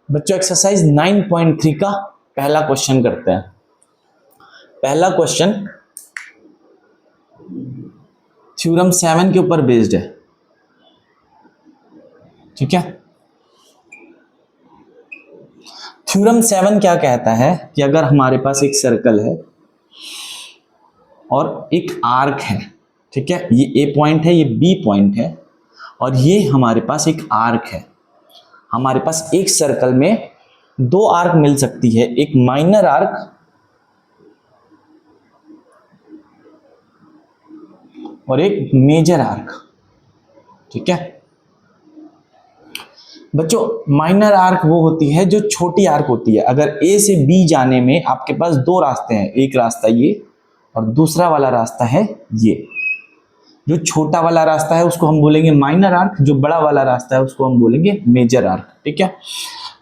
बच्चों एक्सरसाइज 9.3 का पहला क्वेश्चन करते हैं। पहला क्वेश्चन थ्योरम 7 के ऊपर बेस्ड है, ठीक है। थ्योरम 7 क्या कहता है कि अगर हमारे पास एक सर्कल है और एक आर्क है, ठीक है, ये ए पॉइंट है, ये बी पॉइंट है, और ये हमारे पास एक आर्क है। हमारे पास एक सर्कल में दो आर्क मिल सकती है, एक माइनर आर्क और एक मेजर आर्क, ठीक है। बच्चों माइनर आर्क वो होती है जो छोटी आर्क होती है। अगर ए से बी जाने में आपके पास दो रास्ते हैं, एक रास्ता ये और दूसरा वाला रास्ता है ये। जो छोटा वाला रास्ता है उसको हम बोलेंगे माइनर आर्क, जो बड़ा वाला रास्ता है उसको हम बोलेंगे मेजर आर्क, ठीक है।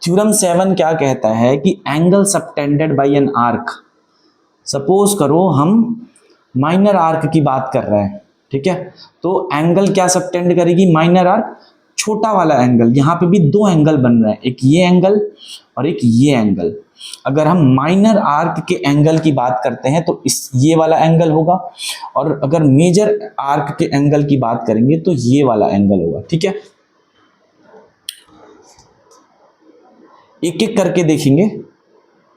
थ्योरम 7 क्या कहता है कि angle subtended by an arc, suppose करो हम माइनर आर्क की बात कर रहे हैं, ठीक है, तो एंगल क्या सबटेंड करेगी माइनर आर्क, छोटा वाला एंगल। यहां पे भी दो एंगल बन रहे हैं, एक ये एंगल और एक ये एंगल। अगर हम माइनर आर्क के एंगल की बात करते हैं तो इस ये वाला एंगल होगा, और अगर मेजर आर्क के एंगल की बात करेंगे तो ये वाला एंगल होगा, ठीक है। एक एक करके देखेंगे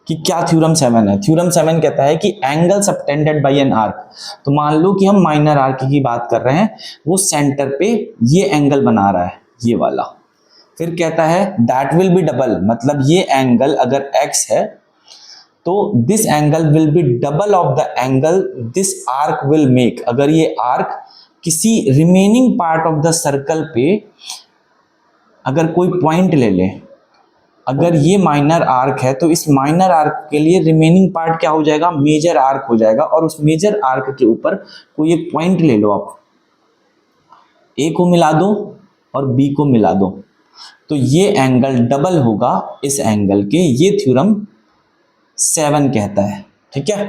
कि क्या थ्योरम 7 है। थ्योरम 7 कहता है कि angle subtended by an arc, तो मान लो कि हम माइनर आर्क की बात कर रहे हैं, वो सेंटर पे ये एंगल बना रहा है, ये वाला। फिर कहता है दैट विल बी डबल, मतलब ये एंगल अगर x है तो this angle will be double of the angle this arc will make. अगर ये आर्क किसी remaining part of the circle पे अगर कोई पॉइंट ले ले, अगर ये माइनर आर्क है तो इस माइनर आर्क के लिए रिमेनिंग पार्ट क्या हो जाएगा, मेजर आर्क हो जाएगा। और उस मेजर आर्क के ऊपर कोई एक पॉइंट ले लो आप, ए को मिला दो और बी को मिला दो, तो ये एंगल डबल होगा इस एंगल के। ये थ्योरम 7 कहता है, ठीक है।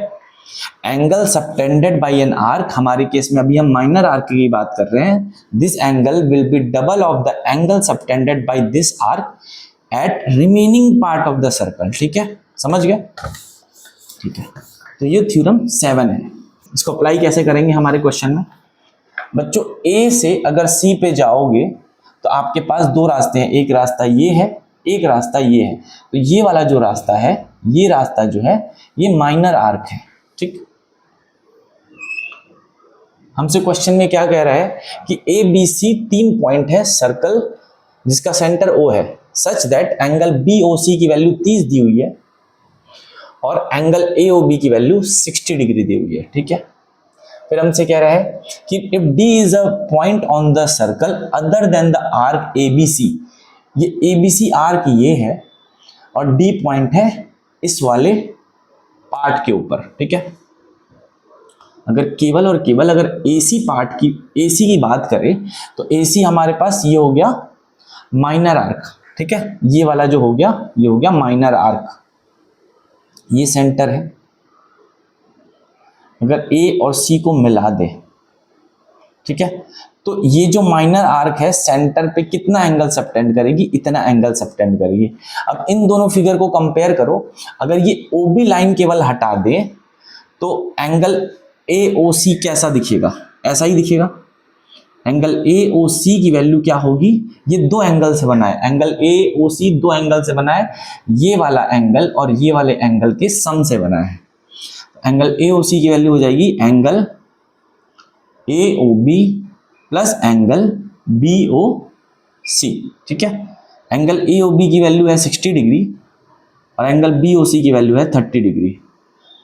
Angle subtended by an arc, हमारे केस में अभी हम माइनर आर्क की बात कर रहे हैं, this angle will be double of the angle subtended by this arc eight remaining part of the circle, ठीक है, समझ गए, ठीक है। तो ये थ्योरम 7 है। इसको अप्लाई कैसे करेंगे हमारे क्वेश्चन में। बच्चों ए से अगर सी पे जाओगे तो आपके पास दो रास्ते हैं, एक रास्ता ये है, एक रास्ता ये है। तो ये वाला जो रास्ता है, ये रास्ता जो है ये माइनर आर्क है, ठीक। हमसे क्वेश्चन में क्या कह रहा है कि ए बी सी तीन पॉइंट है सर्कल जिसका सेंटर ओ है, such that angle B O C की वैल्यू 30 दी हुई है और एंगल ए ओ बी की वैल्यू 60 डिग्री दी हुई है, ठीक है। फिर हमसे कह रहा है कि if D is a point on the circle other than the arc A B C, ये ए बी सी आर्क ये है और डी पॉइंट है इस वाले पार्ट के ऊपर, ठीक है। अगर केवल और केवल अगर एसी पार्ट की, एसी की बात करें तो एसी हमारे पास ये हो गया माइनर आर्क, ठीक है। ये वाला जो हो गया ये हो गया माइनर आर्क, ये सेंटर है। अगर ए और सी को मिला दे, ठीक है, तो ये जो माइनर आर्क है सेंटर पे कितना एंगल सबटेंड करेगी, इतना एंगल सबटेंड करेगी। अब इन दोनों फिगर को कंपेयर करो, अगर ये ओबी लाइन केवल हटा दे तो एंगल ए ओ सी कैसा दिखेगा, ऐसा ही दिखेगा। एंगल ए ओ सी की वैल्यू क्या होगी, ये दो एंगल से बना है, एंगल ए ओ सी दो एंगल से बना है, ये वाला एंगल और ये वाले एंगल के सम से बना है। एंगल ए ओ सी की वैल्यू हो जाएगी angle A O B plus angle B O C, ठीक है। एंगल ए ओ बी की वैल्यू है 60 डिग्री और एंगल बी ओ सी की वैल्यू है 30 डिग्री,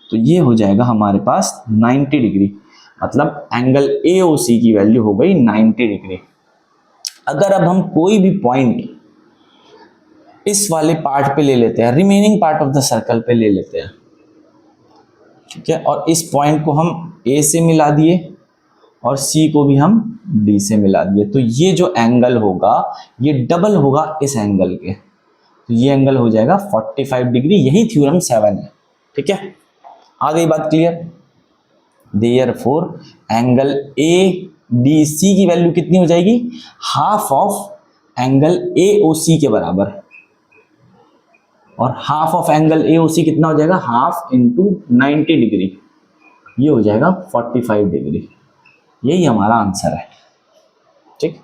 तो ये हो जाएगा हमारे पास 90 डिग्री, मतलब एंगल ए ओ सी की वैल्यू हो गई 90 डिग्री। अगर अब हम कोई भी पॉइंट इस वाले पार्ट पे ले लेते हैं, remaining part of the circle पे ले लेते हैं, ठीक है, और इस पॉइंट को हम ए से मिला दिए और सी को भी हम डी से मिला दिए, तो ये जो एंगल होगा ये डबल होगा इस एंगल के, तो ये एंगल हो जाएगा 45 डिग्री। यही थ्योरम 7 है, ठीक है। आ गई बात clear. Therefore angle A D C की वैल्यू कितनी हो जाएगी, half of angle A O C के बराबर, और half of angle A C कितना हो जाएगा, हाफ इंटू 90 डिग्री, ये हो जाएगा 45 डिग्री। यही हमारा आंसर है। ठीक,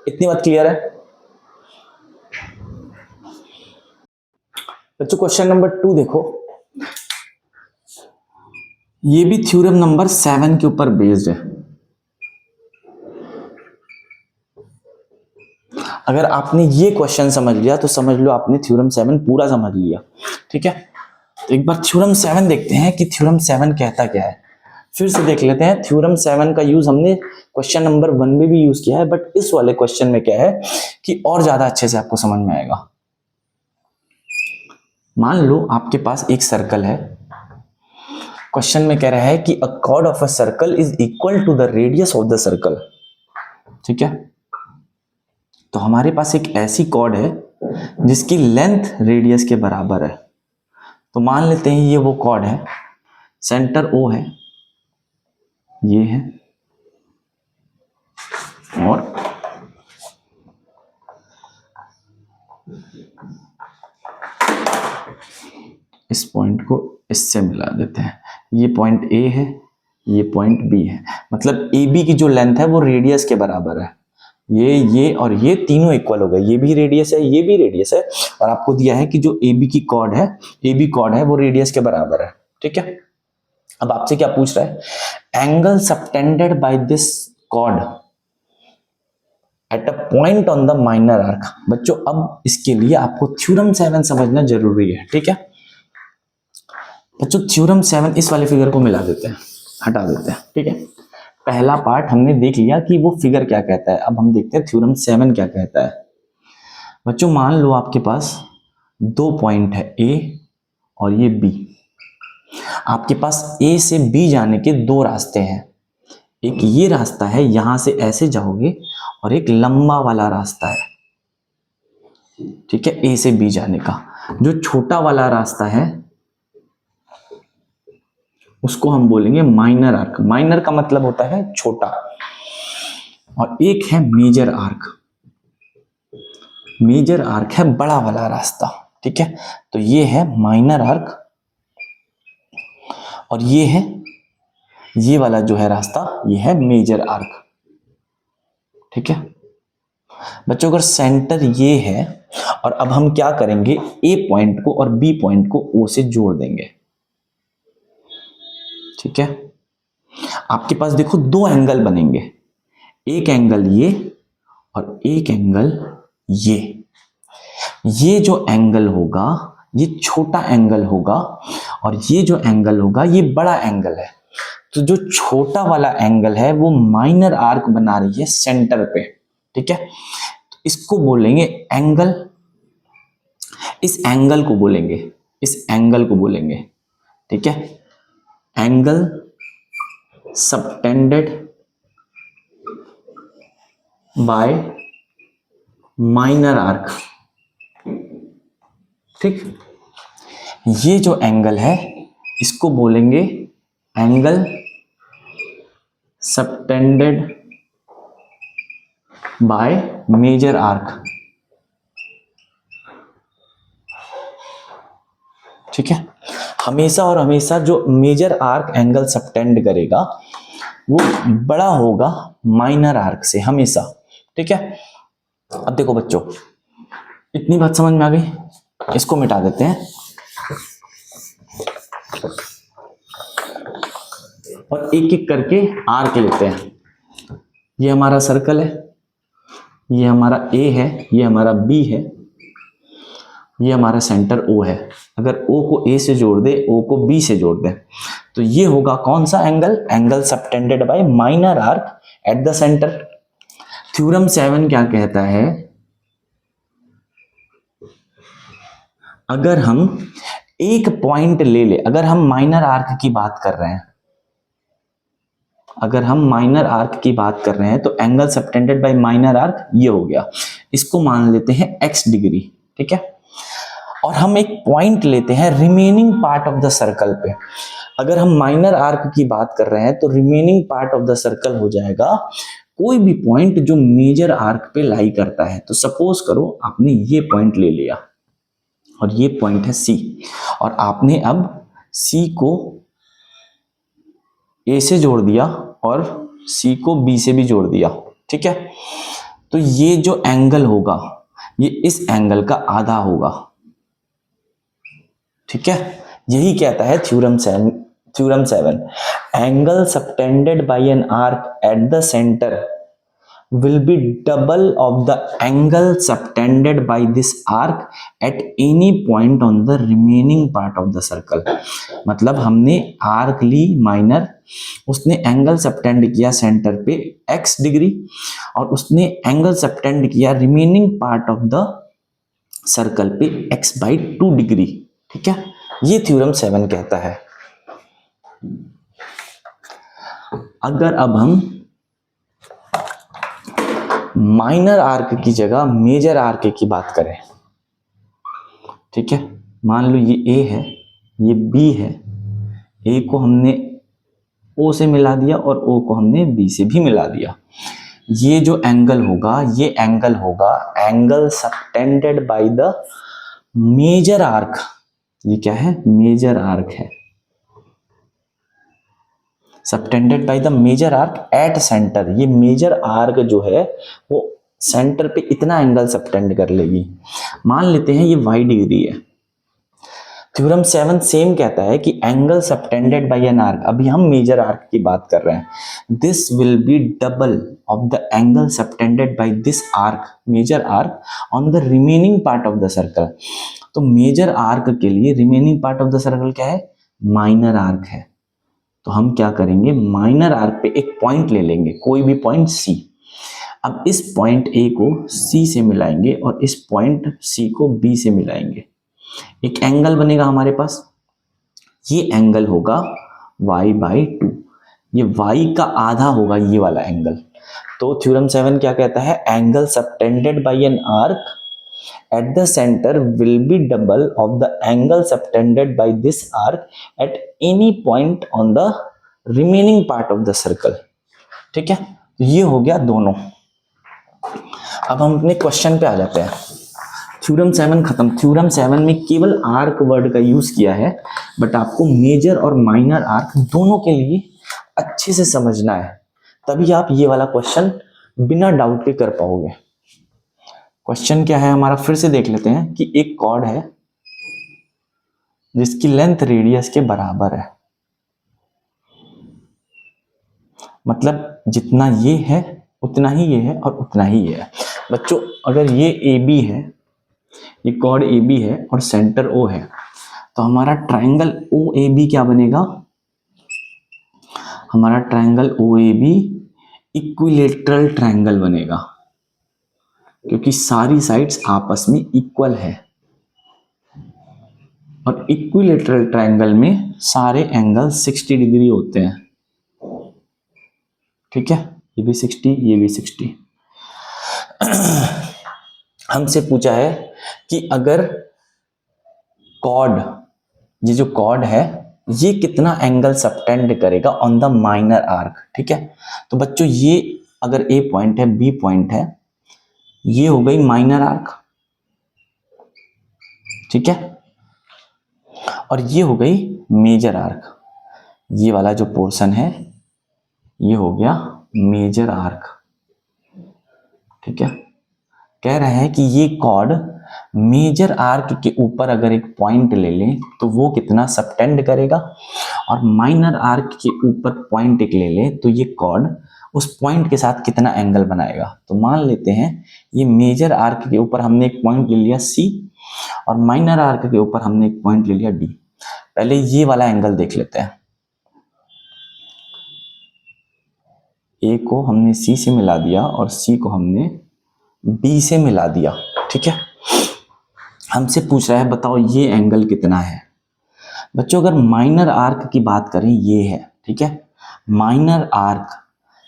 इतनी बात क्लियर है बच्चों। क्वेश्चन नंबर 2 देखो, ये भी थ्योरम नंबर 7 के ऊपर बेस्ड है। अगर आपने ये क्वेश्चन समझ लिया तो समझ लो आपने थ्योरम 7 पूरा समझ लिया। ठीक है, तो एक बार थ्योरम 7 देखते हैं कि थ्योरम 7 कहता क्या है। फिर से देख लेते हैं। थ्योरम 7 का यूज हमने क्वेश्चन नंबर 1 में भी यूज किया है, बट इस वाले क्वेश्चन में क्या है कि और ज्यादा अच्छे से आपको समझ में आएगा। मान लो आपके पास एक सर्कल है। क्वेश्चन में कह रहा है कि a chord of a circle is equal to the radius of the circle. ठीक है, तो हमारे पास एक ऐसी कॉर्ड है जिसकी लेंथ रेडियस के बराबर है। तो मान लेते हैं ये वो कॉर्ड है, सेंटर O है, ये है, और इस पॉइंट को इससे मिला देते हैं। ये पॉइंट A है, ये पॉइंट B है। मतलब AB की जो लेंथ है वो रेडियस के बराबर है। ये और ये तीनों इक्वल हो गए। ये भी रेडियस है, ये भी रेडियस है, और आपको दिया है कि जो AB की कॉर्ड है, AB कॉर्ड है वो रेडियस के बराबर है। ठीक है, अब आपसे क्या पूछ रहा है, angle subtended by this cord eight a point on the minor arc. बच्चों अब इसके लिए आपको थ्योरम 7 समझना जरूरी है। ठीक है बच्चों, थ्योरम 7 इस वाले फिगर को मिला देते हैं, हटा देते हैं। ठीक है, पहला पार्ट हमने देख लिया कि वो फिगर क्या कहता है। अब हम देखते हैं थ्योरम 7 क्या कहता है। बच्चों मान लो आपके पास दो पॉइंट है A और ये B। आपके पास A से B जाने के दो रास्ते हैं। एक ये रास्ता है, यहां से ऐसे जाओगे, और एक लंबा वाला रास्ता है। ठीक है, A से B जाने का जो छोटा वाला रास्ता है उसको हम बोलेंगे माइनर आर्क। माइनर का मतलब होता है छोटा। और एक है मेजर आर्क। मेजर आर्क है बड़ा वाला रास्ता। ठीक है, तो ये है माइनर आर्क, और ये है, ये वाला जो है रास्ता, ये है मेजर आर्क। ठीक है बच्चों, अगर सेंटर ये है, और अब हम क्या करेंगे, A पॉइंट को और B पॉइंट को O से जोड़ देंगे। ठीक है, आपके पास देखो दो एंगल बनेंगे, एक एंगल ये और एक एंगल ये। ये जो एंगल होगा ये छोटा एंगल होगा, और ये जो एंगल होगा ये बड़ा एंगल है। तो जो छोटा वाला एंगल है वो माइनर आर्क बना रही है सेंटर पे। ठीक है, तो इसको बोलेंगे एंगल, इस एंगल को बोलेंगे, इस एंगल को बोलेंगे। ठीक है, angle subtended by minor arc. ठीक, ये जो एंगल है इसको बोलेंगे angle subtended by major arc. ठीक है, हमेशा और हमेशा जो मेजर आर्क एंगल सबटेंड करेगा वो बड़ा होगा माइनर आर्क से, हमेशा। ठीक है, अब देखो बच्चों, इतनी बात समझ में आ गई, इसको मिटा देते हैं और एक एक करके आर्क लेते हैं। ये हमारा सर्कल है, ये हमारा A है, ये हमारा B है, ये हमारा सेंटर O है। अगर O को A से जोड़ दे, O को B से जोड़ दे, तो ये होगा कौन सा angle, angle subtended by minor arc eight the centre. Theorem 7 क्या कहता है, अगर हम एक पॉइंट ले ले, अगर हम माइनर आर्क की बात कर रहे हैं, अगर हम माइनर आर्क की बात कर रहे हैं तो angle subtended by minor arc ये हो गया, इसको मान लेते हैं x डिग्री। ठीक है, और हम एक पॉइंट लेते हैं remaining part of the circle पे। अगर हम माइनर आर्क की बात कर रहे हैं तो remaining part of the circle हो जाएगा कोई भी पॉइंट जो मेजर आर्क पे लाई करता है। तो सपोज करो आपने ये पॉइंट ले लिया, और ये पॉइंट है सी, और आपने अब सी को ए से जोड़ दिया और सी को बी से भी जोड़ दिया, ठीक है। तो ये जो एंगल होगा ये इस एंगल का आधा होगा, ठीक है। यही कहता है theorem 7, angle subtended by an arc eight the centre will be double of the angle subtended by this arc at any point on the remaining part of the circle। मतलब हमने आर्क ली माइनर, उसने angle subtend किया centre पे x degree, और उसने angle subtend किया remaining part of the circle पे x/2 degree, ठीक है। ये थ्योरम 7 कहता है। अगर अब हम माइनर आर्क की जगह मेजर आर्क की बात करें, ठीक है, मान लो ये ए है, ये बी है, ए को हमने ओ से मिला दिया और ओ को हमने बी से भी मिला दिया। ये जो एंगल होगा ये एंगल होगा angle subtended by the major arc. ये क्या है? मेजर आर्क है, subtended by the major arc at centre. ये मेजर आर्क जो है वो सेंटर पे इतना एंगल सबटेंड कर लेगी। मान लेते हैं ये y डिग्री है। थ्योरम 7 सेम कहता है कि angle subtended by an arc, अभी हम मेजर आर्क की बात कर रहे हैं, this will be double of the angle subtended by this arc, major arc, on the remaining part of the circle. तो मेजर आर्क के लिए remaining part of the circle क्या है? माइनर आर्क है। तो हम क्या करेंगे, माइनर आर्क पे एक पॉइंट ले लेंगे, कोई भी पॉइंट सी। अब इस पॉइंट ए को सी से मिलाएंगे और इस पॉइंट सी को बी से मिलाएंगे, एक एंगल बनेगा हमारे पास। ये एंगल होगा y/2, ये y का आधा होगा ये वाला एंगल। तो थ्योरम 7 क्या कहता है? Angle subtended by an arc at the center will be double of the angle subtended by this arc at any point on the remaining part of the circle, ठीक है। ये हो गया दोनों। अब हम अपने क्वेश्चन पे आ जाते हैं। थ्योरम 7 खत्म। थ्योरम 7 में केवल आर्क वर्ड का यूज किया है, बट आपको मेजर और माइनर आर्क दोनों के लिए अच्छे से समझना है, तभी आप ये वाला क्वेश्चन बिना डाउट के कर पाओगे। क्वेश्चन क्या है हमारा, फिर से देख लेते हैं कि एक कॉर्ड है जिसकी लेंथ रेडियस के बराबर है, मतलब जितना ये है उतना ही ये है और उतना ही ये है। बच्चों अगर ये AB है, ये कॉर्ड AB है और सेंटर O है, तो हमारा ट्रायंगल OAB क्या बनेगा? हमारा ट्रायंगल OAB इक्विलेटरल ट्रायंगल बनेगा, क्योंकि सारी साइड्स आपस में इक्वल है, और इक्विलेटरल ट्रायंगल में सारे एंगल 60 डिग्री होते हैं, ठीक है। ये भी 60, ये भी 60। हमसे पूछा है कि अगर कॉर्ड, ये जो कॉर्ड है ये कितना एंगल सबटेंड करेगा ऑन द माइनर आर्क, ठीक है। तो बच्चों ये अगर A पॉइंट है, B पॉइंट है, ये हो गई माइनर आर्क, ठीक है, और ये हो गई मेजर आर्क। ये वाला जो पोर्शन है ये हो गया मेजर आर्क, ठीक है। कह रहे हैं कि ये कॉर्ड मेजर आर्क के ऊपर अगर एक पॉइंट ले लें तो वो कितना सबटेंड करेगा, और माइनर आर्क के ऊपर पॉइंट एक ले लें तो ये कॉर्ड उस पॉइंट के साथ कितना एंगल बनाएगा। तो मान लेते हैं ये मेजर आर्क के ऊपर हमने एक पॉइंट ले लिया C, और माइनर आर्क के ऊपर हमने एक पॉइंट ले लिया D। पहले ये वाला एंगल देख लेते हैं। A को हमने C से मिला दिया और C को हमने B से मिला दिया, ठीक है। हमसे पूछ रहा है बताओ ये एंगल कितना है। बच्चों अगर माइनर आर्क की बात करें ये है, ठीक है। माइनर आर्क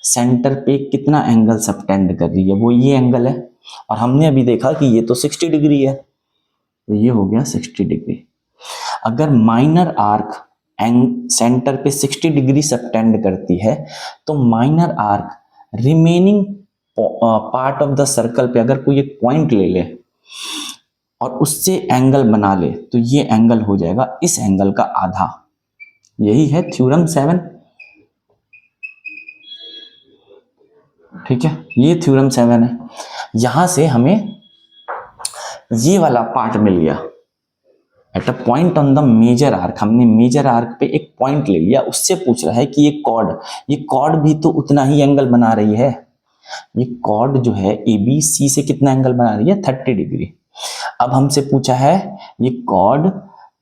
सेंटर पे कितना एंगल सबटेंड कर रही है, वो ये एंगल है, और हमने अभी देखा कि ये तो 60 डिग्री है, तो ये हो गया 60 डिग्री। अगर माइनर आर्क सेंटर पे 60 डिग्री सबटेंड करती है तो minor arc remaining part of the circle पे अगर कोई एक पॉइंट ले ले और उससे एंगल बना ले तो ये एंगल हो जाएगा इस एंगल का आधा। यही है थ्योरम 7। ठीक है, ये थ्योरम 7 है। यहां से हमें ये वाला पार्ट मिल गया। At a point on the major arc, हमने मेजर आर्क पे एक पॉइंट ले लिया, उससे पूछ रहा है कि ये कॉर्ड भी तो उतना ही एंगल बना रही है। ये कॉर्ड जो है ए बी सी से कितना एंगल बना रही है, 30 डिग्री। अब हमसे पूछा है ये कॉर्ड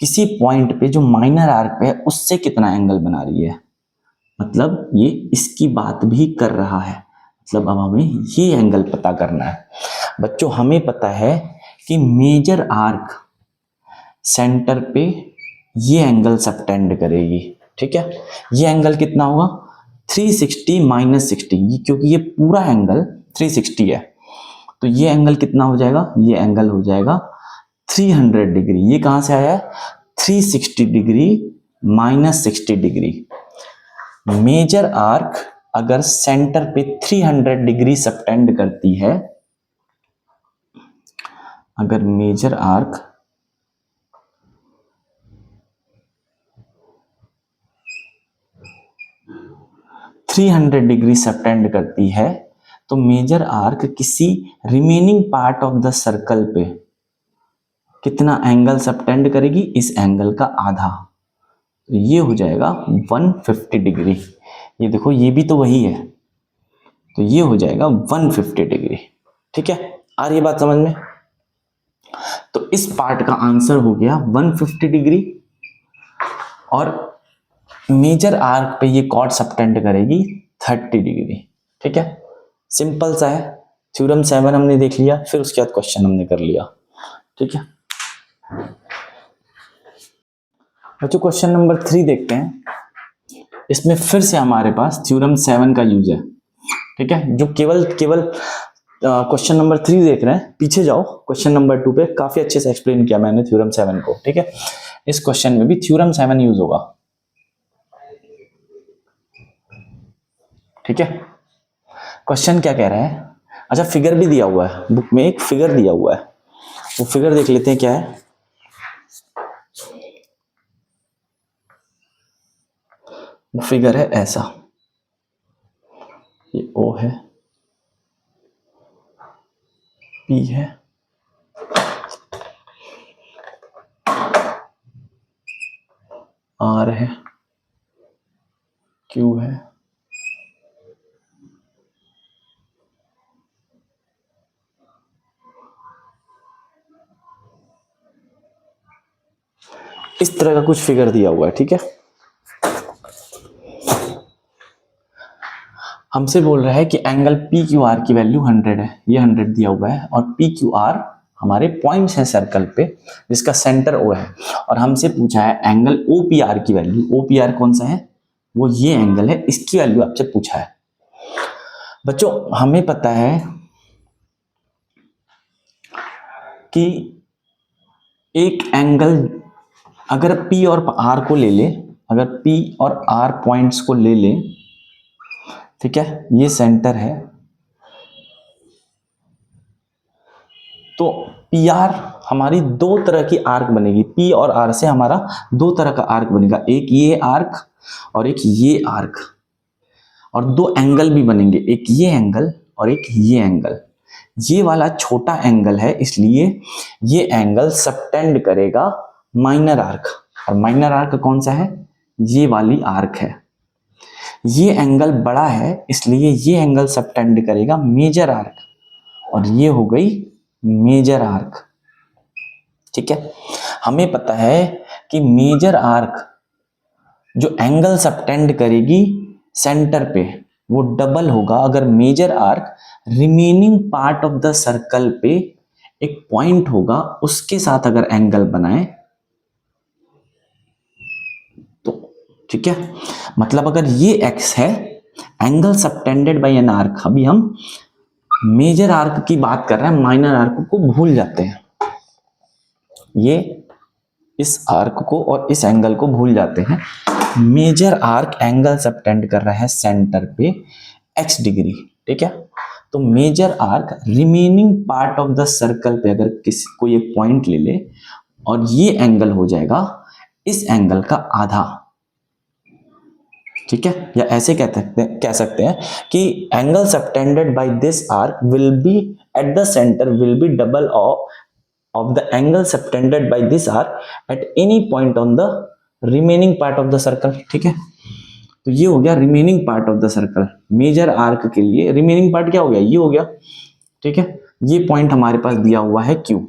किसी पॉइंट पे जो माइनर आर्क पे है उससे कितना एंगल बना रही है, मतलब ये इसकी बात भी कर रहा है। मतलब अब हमें ये एंगल पता करना है। बच्चों हमें पता है कि मेजर आर्क सेंटर पे ये एंगल सबटेंड करेगी। ठीक है, ये एंगल कितना होगा, 360 माइनस 60, क्योंकि ये पूरा एंगल 360 है, तो ये एंगल कितना हो जाएगा, ये एंगल हो जाएगा 300 डिग्री। ये कहां से आया है, 360 degree minus 60 degree. Major arc अगर सेंटर पे 300 डिग्री सबटेंड करती है, अगर मेजर आर्क 300 डिग्री सबटेंड करती है, तो मेजर आर्क किसी remaining part of the circle पे कितना एंगल सबटेंड करेगी, इस एंगल का आधा। तो ये हो जाएगा 150 डिग्री। ये देखो ये भी तो वही है, तो ये हो जाएगा 150 डिग्री। ठीक है, आ रही है बात समझ में। तो इस पार्ट का आंसर हो गया 150 डिग्री, और मेजर आर्क पे ये कॉर्ड सबटेंड करेगी 30 डिग्री। ठीक है, सिंपल सा है। थ्योरम 7 हमने देख लिया, फिर उसके बाद क्वेश्चन हमने कर लिया। ठीक है बच्चों, क्वेश्चन नंबर 3 देखते हैं। इसमें फिर से हमारे पास थ्योरम 7 का यूज है। ठीक है, जो केवल क्वेश्चन नंबर 3 देख रहे हैं, पीछे जाओ क्वेश्चन नंबर 2 पे, काफी अच्छे से एक्सप्लेन किया मैंने थ्योरम 7 को। ठीक है, इस क्वेश्चन में भी थ्योरम 7 यूज होगा। ठीक है, क्वेश्चन क्या कह रहा है, अच्छा फिगर भी दिया हुआ है बुक में, एक फिगर दिया हुआ है, वो फिगर देख लेते हैं क्या है। वो फिगर है ऐसा, ये ओ है, पी है, आर है, क्यू है, इस तरह का कुछ फिगर दिया हुआ है। ठीक है, हमसे बोल रहा है कि एंगल पी क्यू आर की वैल्यू 100 है, ये 100 दिया हुआ है, और पी क्यू आर हमारे पॉइंट्स हैं सर्कल पे जिसका सेंटर ओ है, और हमसे पूछा है एंगल ओ पी आर की वैल्यू। ओ पी आर कौन सा है, वो ये एंगल है, इसकी वैल्यू आपसे पूछा है। बच्चों हमें पता है कि एक एंगल अगर P और R को ले ले, अगर P और R पॉइंट्स को ले ले, ठीक है, ये सेंटर है, तो PR हमारी दो तरह की आर्क बनेगी। P और R से हमारा दो तरह का आर्क बनेगा, एक ये आर्क और एक ये आर्क, और दो एंगल भी बनेंगे, एक ये एंगल और एक ये एंगल। ये वाला छोटा एंगल है, इसलिए ये एंगल सबटेंड करेगा माइनर आर्क, और माइनर आर्क कौन सा है, ये वाली आर्क है। ये एंगल बड़ा है, इसलिए ये एंगल सबटेंड करेगा मेजर आर्क, और ये हो गई मेजर आर्क। ठीक है, हमें पता है कि मेजर आर्क जो एंगल सबटेंड करेगी सेंटर पे वो डबल होगा अगर major arc remaining part of the circle पे एक पॉइंट होगा उसके साथ अगर एंगल बनाए तो। ठीक है, मतलब अगर ये एक्स है, angle subtended by an arc, अभी हम मेजर आर्क की बात कर रहे हैं, माइनर आर्क को भूल जाते हैं, ये इस आर्क को और इस एंगल को भूल जाते हैं। मेजर आर्क एंगल सबटेंड कर रहा है सेंटर पे x डिग्री। ठीक है, तो major arc remaining part of the circle पे अगर किसी कोई एक पॉइंट ले ले और ये एंगल हो जाएगा इस एंगल का आधा, ठीक है। या ऐसे कह सकते हैं कि angle subtended by this arc will be at the centre will be double of the angle subtended by this arc at any point on the remaining part of the circle, ठीक है। तो ये हो गया remaining part of the circle. Major arc के लिए remaining part क्या हो गया, ये हो गया, ठीक है। ये पॉइंट हमारे पास दिया हुआ है Q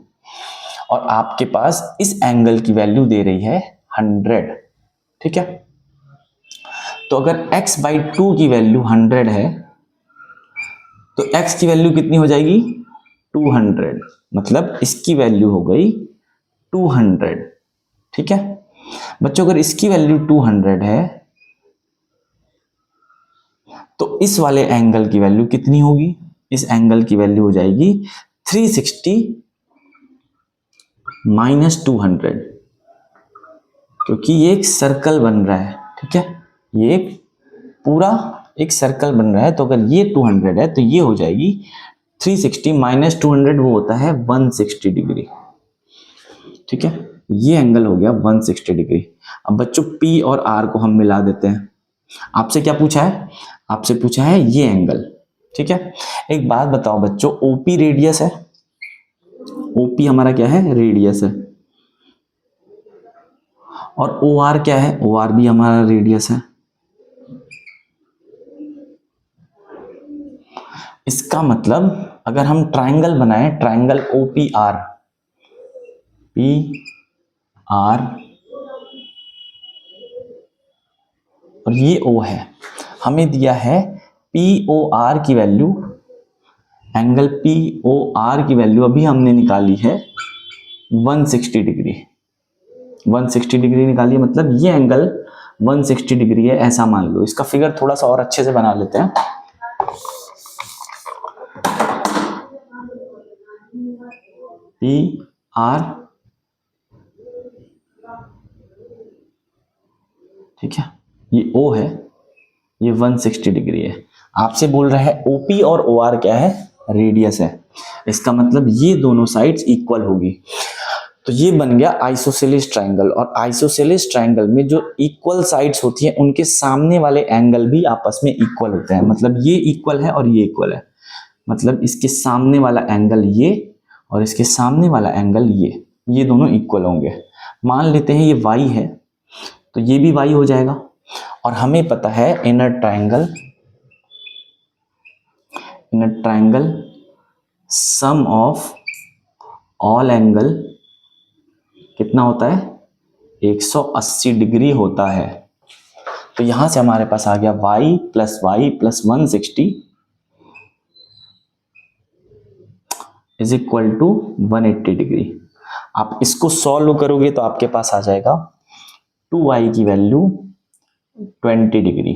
और आपके पास इस एंगल की वैल्यू दे रही है 100, ठीक है। तो अगर x/2 की वैल्यू 100 है तो x की वैल्यू कितनी हो जाएगी 200, मतलब इसकी वैल्यू हो गई 200, ठीक है। बच्चों अगर इसकी वैल्यू 200 है तो इस वाले एंगल की वैल्यू कितनी होगी, इस एंगल की वैल्यू हो जाएगी 360 माइनस 200, क्योंकि ये एक सर्कल बन रहा है, ठीक है। ये पूरा एक सर्कल बन रहा है, तो अगर ये 200 है तो ये हो जाएगी 360 माइनस 200, वो होता है 160 डिग्री, ठीक है। ये एंगल हो गया 160 डिग्री। अब बच्चों P और R को हम मिला देते हैं। आपसे क्या पूछा है, आपसे पूछा है ये एंगल, ठीक है। एक बात बताओ बच्चों, OP रेडियस है, OP हमारा क्या है, रेडियस है, और OR क्या है, OR भी हमारा रेडियस है। इसका मतलब अगर हम ट्राइंगल बनाएं, ट्राइंगल OPR, PR और ये O है, हमें दिया है POR की वैल्यू, एंगल POR की वैल्यू अभी हमने निकाली है 160 डिग्री, 160 डिग्री निकाली, मतलब ये एंगल 160 डिग्री है ऐसा मान लो। इसका फिगर थोड़ा सा और अच्छे से बना लेते हैं। PR, ठीक है, ये O है, ये 160 डिग्री है। आपसे बोल रहा है OP और OR क्या है, रेडियस है। इसका मतलब ये दोनों साइड्स इक्वल होगी, तो ये बन गया आइसोसेलेस ट्रायंगल। और आइसोसेलेस ट्रायंगल में जो इक्वल साइड्स होती हैं उनके सामने वाले एंगल भी आपस में इक्वल होते हैं, मतलब ये इक्वल है और ये इक्वल है, मतलब इसके सामने वाला एंगल ये और इसके सामने वाला एंगल ये दोनों इक्वल होंगे। मान लेते हैं ये y है तो ये भी y हो जाएगा, और हमें पता है inner triangle sum of all angle कितना होता है, 180 डिग्री होता है। तो यहां से हमारे पास आ गया y plus 160 is equal to 180 degree. आप इसको सॉल्व करोगे तो आपके पास आ जाएगा 2y की वैल्यू 20 डिग्री,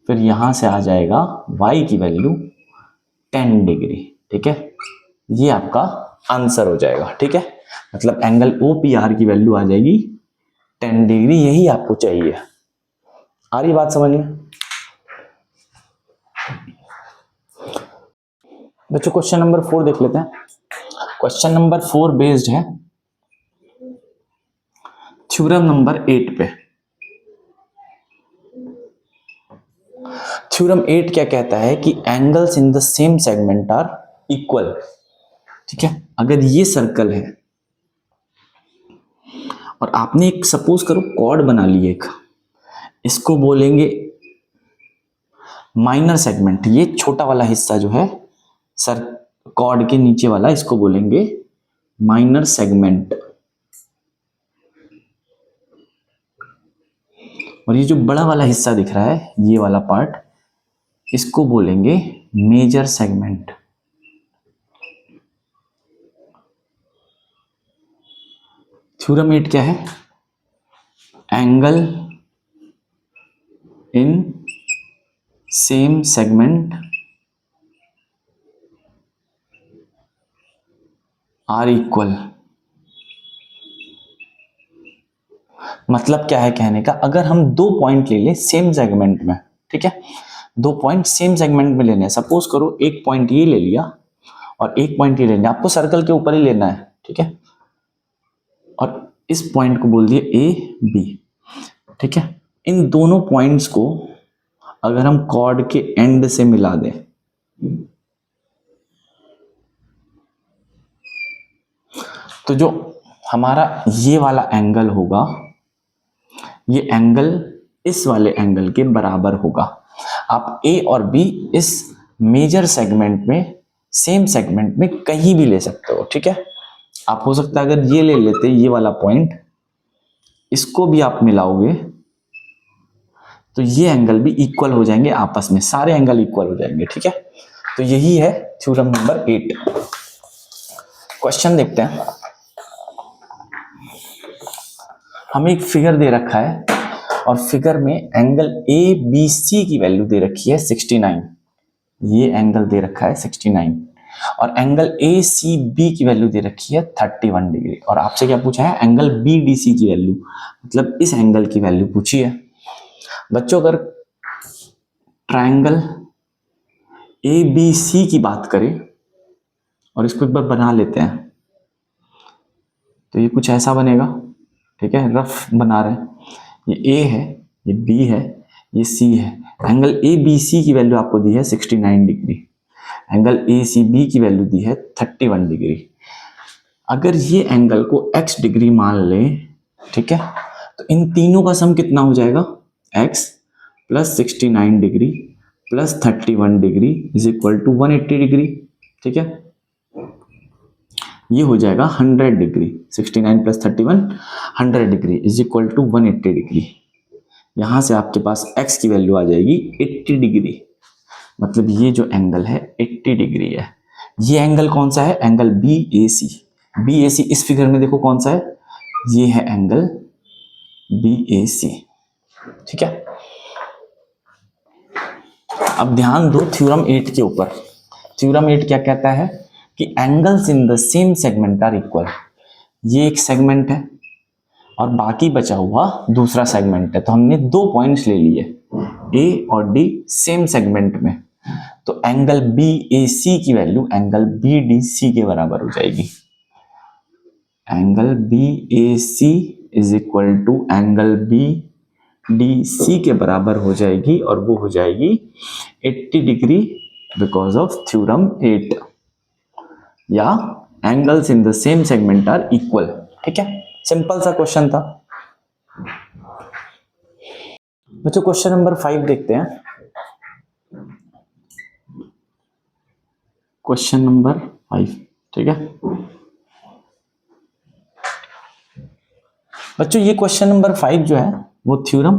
फिर यहां से आ जाएगा y की वैल्यू 10 डिग्री, ठीक है। ये आपका आंसर हो जाएगा, ठीक है। मतलब एंगल OPR की वैल्यू आ जाएगी 10 डिग्री, यही आपको चाहिए। आ रही बात समझ में बच्चों? क्वेश्चन नंबर 4 देख लेते हैं। क्वेश्चन नंबर 4 बेस्ड है थ्योरम नंबर 8 पे। थ्योरम 8 क्या कहता है कि angles in the same segment are equal, ठीक है। अगर ये सर्कल है और आपने एक सपोज करो कॉर्ड बना ली एक, इसको बोलेंगे माइनर सेगमेंट। ये छोटा वाला हिस्सा जो है सर कॉर्ड के नीचे वाला, इसको बोलेंगे माइनर सेगमेंट, और ये जो बड़ा वाला हिस्सा दिख रहा है ये वाला पार्ट, इसको बोलेंगे मेजर सेगमेंट। थ्योरम 8 क्या है, angle in same segment are equal. मतलब क्या है कहने का, अगर हम दो पॉइंट ले लें सेम सेगमेंट में, ठीक है, दो पॉइंट सेम सेगमेंट में लेने हैं। सपोज करो एक पॉइंट ये ले लिया और एक पॉइंट ये ले लिया, आपको सर्कल के ऊपर ही लेना है, ठीक है। और इस पॉइंट को बोल दिए ए बी, ठीक है। इन दोनों पॉइंट्स को अगर हम कॉर्ड के एंड से मिला दें, तो जो हमारा ये वाला एंगल होगा, ये एंगल इस वाले एंगल के बराबर होगा। आप ए और बी इस मेजर सेगमेंट में, सेम सेगमेंट में कहीं भी ले सकते हो, ठीक है। आप हो सकता है अगर ये ले लेते, ये वाला पॉइंट, इसको भी आप मिलाओगे तो ये एंगल भी इक्वल हो जाएंगे आपस में, सारे एंगल इक्वल हो जाएंगे, ठीक है। तो यही है थ्योरम नंबर 8। क्वेश्चन देखते हैं। हमें एक फिगर दे रखा है और फिगर में एंगल ए बी सी की वैल्यू दे रखी है 69। ये एंगल दे रखा है 69 और एंगल ए सी बी की वैल्यू दे रखी है 31 डिग्री। और आपसे क्या पूछा है, एंगल बी डी सी की वैल्यू, मतलब इस एंगल की वैल्यू पूछी है। बच्चों अगर ट्रायंगल ए बी सी की बात करें और इसको एक बार बना लेते हैं, तो ये कुछ ऐसा बनेगा, ठीक है। रफ बना रहे हैं, ये ए है, ये बी है, ये सी है। एंगल ए बी सी की वैल्यू आपको दी है 69 degree, angle A C B की वैल्यू दी है 31 डिग्री। अगर ये एंगल को x डिग्री मान ले, ठीक है, तो इन तीनों का सम कितना हो जाएगा, x plus 69 degree plus 31 degree is equal to 180 degree, ठीक है। ये हो जाएगा 100 degree, 69 plus 31 100 degree is equal to 180 degree. यहां से आपके पास x की वैल्यू आ जाएगी 80 डिग्री, मतलब ये जो एंगल है 80 डिग्री है। ये एंगल कौन सा है, angle B A C. B A सी इस फिगर में देखो कौन सा है, ये है एंगल बी ए सी, ठीक है। अब ध्यान दो थ्योरम 8 के ऊपर। थ्योरम 8 क्या कहता है कि angles in the same segment are equal. ये एक सेगमेंट है और बाकी बचा हुआ दूसरा सेगमेंट है, तो हमने दो पॉइंट्स ले लिए, ए और डी सेम सेगमेंट में, तो एंगल बी ए सी की value angle B D C के बराबर हो जाएगी। Angle B A C is equal to angle B D C के बराबर हो जाएगी और वो हो जाएगी 80 डिग्री बिकॉज ऑफ थ्योरम 8, या angles in the same segment are equal, ठीक है। सिंपल सा क्वेश्चन था बच्चों। क्वेश्चन नंबर 5 देखते हैं। क्वेश्चन नंबर 5, ठीक है बच्चों। ये क्वेश्चन नंबर 5 जो है वो थ्योरम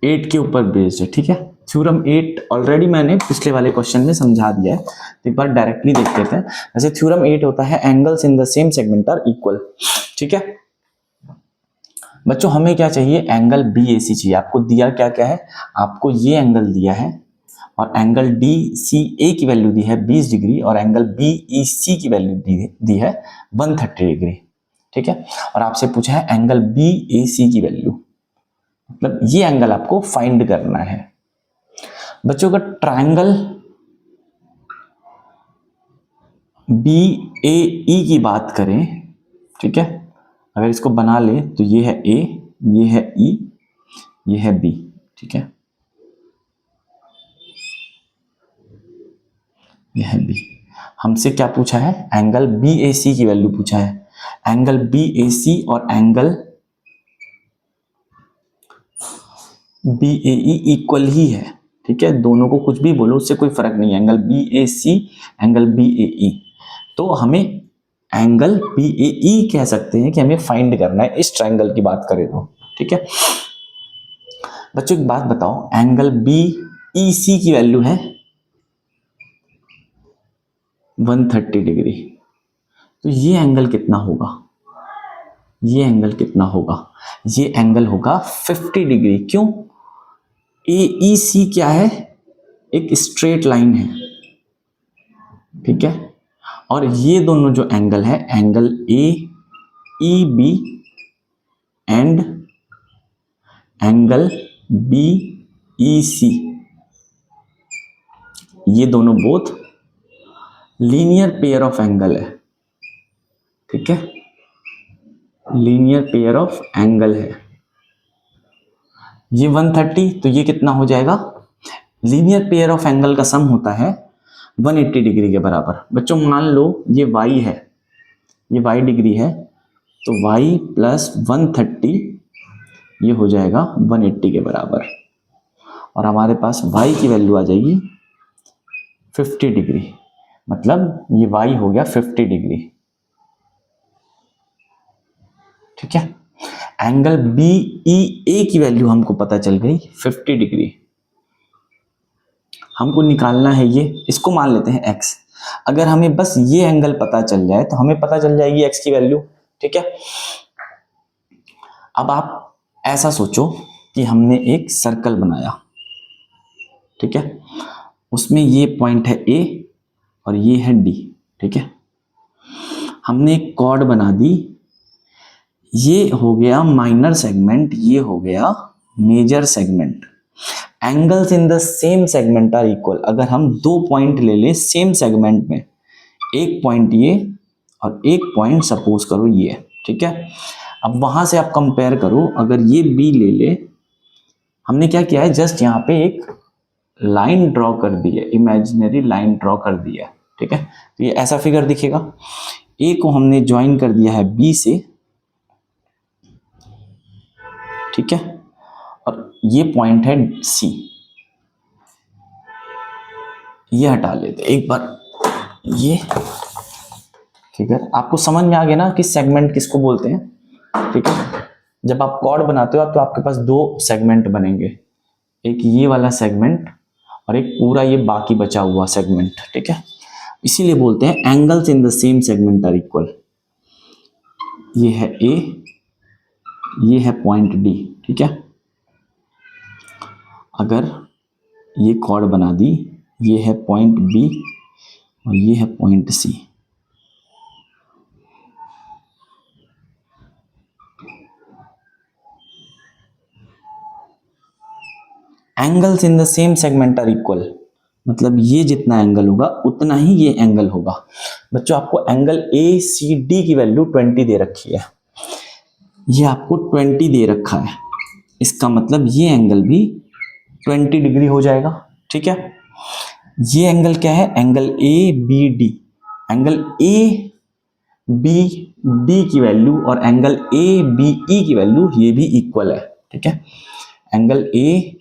8 के ऊपर बेस्ड है, ठीक है। थ्योरम 8 ऑलरेडी मैंने पिछले वाले क्वेश्चन में समझा दिया है, तो एक बार डायरेक्टली देख लेते हैं। जैसे थ्योरम 8 होता है angles in the same segment are equal, ठीक है। बच्चों हमें क्या चाहिए, एंगल बी ए सी चाहिए। आपको दिया क्या क्या है, आपको ये एंगल दिया है और एंगल डी सी ए की वैल्यू दी है 20 डिग्री और एंगल बी ई सी की वैल्यू दी है 130 डिग्री, ठीक है। और आपसे पूछा है एंगल बी ए सी की वैल्यू, मतलब ये एंगल आपको फाइंड करना है। बच्चों का ट्रायंगल बी ए ई की बात करें, ठीक है, अगर इसको बना ले तो ये है ए, ये है ई, ये है बी, ठीक है, ये है बी। हमसे क्या पूछा है, एंगल बी ए सी की वैल्यू पूछा है। एंगल बी ए सी और एंगल बी ए ई इक्वल ही है, ठीक है। दोनों को कुछ भी बोलो उससे कोई फर्क नहीं है, angle B A C angle B ए ई। तो हमें एंगल बी ए ई कह सकते हैं कि हमें फाइंड करना है इस ट्रायंगल की बात करें तो, ठीक है। बच्चों एक बात बताओ, एंगल बी ई सी की वैल्यू है 130 डिग्री, तो ये एंगल कितना होगा, ये एंगल कितना होगा, ये एंगल होगा 50 डिग्री। क्यों, ए ई सी क्या है, एक स्ट्रेट लाइन है, ठीक है। और ये दोनों जो एंगल है, angle A E B and angle B E C, ये दोनों both linear pair of angle है, ठीक है, लीनियर पेयर ऑफ एंगल है। ये 130, तो ये कितना हो जाएगा, लीनियर पेयर ऑफ एंगल का सम होता है 180 डिग्री के बराबर। बच्चों मान लो ये y है, ये y डिग्री है, तो y प्लस 130 ये हो जाएगा 180 के बराबर, और हमारे पास y की वैल्यू आ जाएगी 50 डिग्री, मतलब ये y हो गया 50 डिग्री, ठीक है। एंगल बी ई ए की वैल्यू हमको पता चल गई 50 डिग्री, हमको निकालना है ये, इसको मान लेते हैं x। अगर हमें बस ये एंगल पता चल जाए तो हमें पता चल जाएगी x की वैल्यू, ठीक है। अब आप ऐसा सोचो कि हमने एक सर्कल बनाया, ठीक है, उसमें ये पॉइंट है A और ये है D, ठीक है। हमने एक कॉर्ड बना दी, ये हो गया माइनर सेगमेंट, ये हो गया major segment. Angles in the same segment are equal. अगर हम दो पॉइंट ले लें सेम सेगमेंट में, एक पॉइंट ये और एक पॉइंट सपोज करो ये, ठीक है। अब वहां से आप कंपेयर करो, अगर ये B ले ले, हमने क्या किया है, जस्ट यहाँ पे एक लाइन ड्रॉ कर दी है, इमेजिनरी लाइन ड्रॉ कर दी है, ठीक है। तो ये ऐसा फिगर दिखेगा, A को हमने ज्वाइन कर दिया है B से, ठीक है, और ये पॉइंट है C, ये हटा लेते एक बार, ये फिगर आपको समझ में आ गया ना कि सेगमेंट किसको बोलते हैं, ठीक है। जब आप कॉर्ड बनाते हो तो आपके पास दो सेगमेंट बनेंगे, एक ये वाला सेगमेंट और एक पूरा ये बाकी बचा हुआ सेगमेंट, ठीक है। इसीलिए बोलते हैं angles in the same segment are equal. ये है A, ये है पॉइंट D, ठीक है। अगर ये कॉर्ड बना दी, ये है पॉइंट B और ये है point C, angles in the same segment are equal, मतलब ये जितना एंगल होगा उतना ही ये एंगल होगा। बच्चों आपको एंगल ACD की वैल्यू 20 दे रखी है, ये आपको 20 दे रखा है, इसका मतलब ये एंगल भी 20 डिग्री हो जाएगा, ठीक है। ये एंगल क्या है, एंगल ABD, एंगल ABD की वैल्यू और एंगल ABE की वैल्यू ये भी इक्वल है, ठीक है। एंगल ABD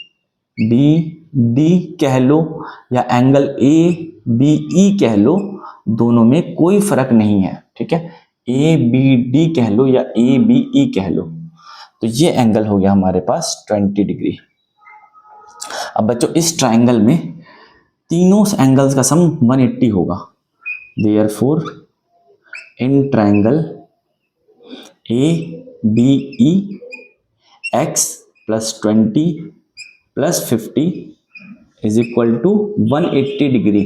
कह लो या एंगल ABE कह लो, दोनों में कोई फर्क नहीं है, ठीक है। ABD कह लो या ABE कह लो, तो ये एंगल हो गया हमारे पास 20 डिग्री। अब बच्चों इस ट्राइंगल में तीनों एंगल्स का सम 180 होगा, therefore in triangle ABE x plus 20 plus 50 is equal to 180 degree.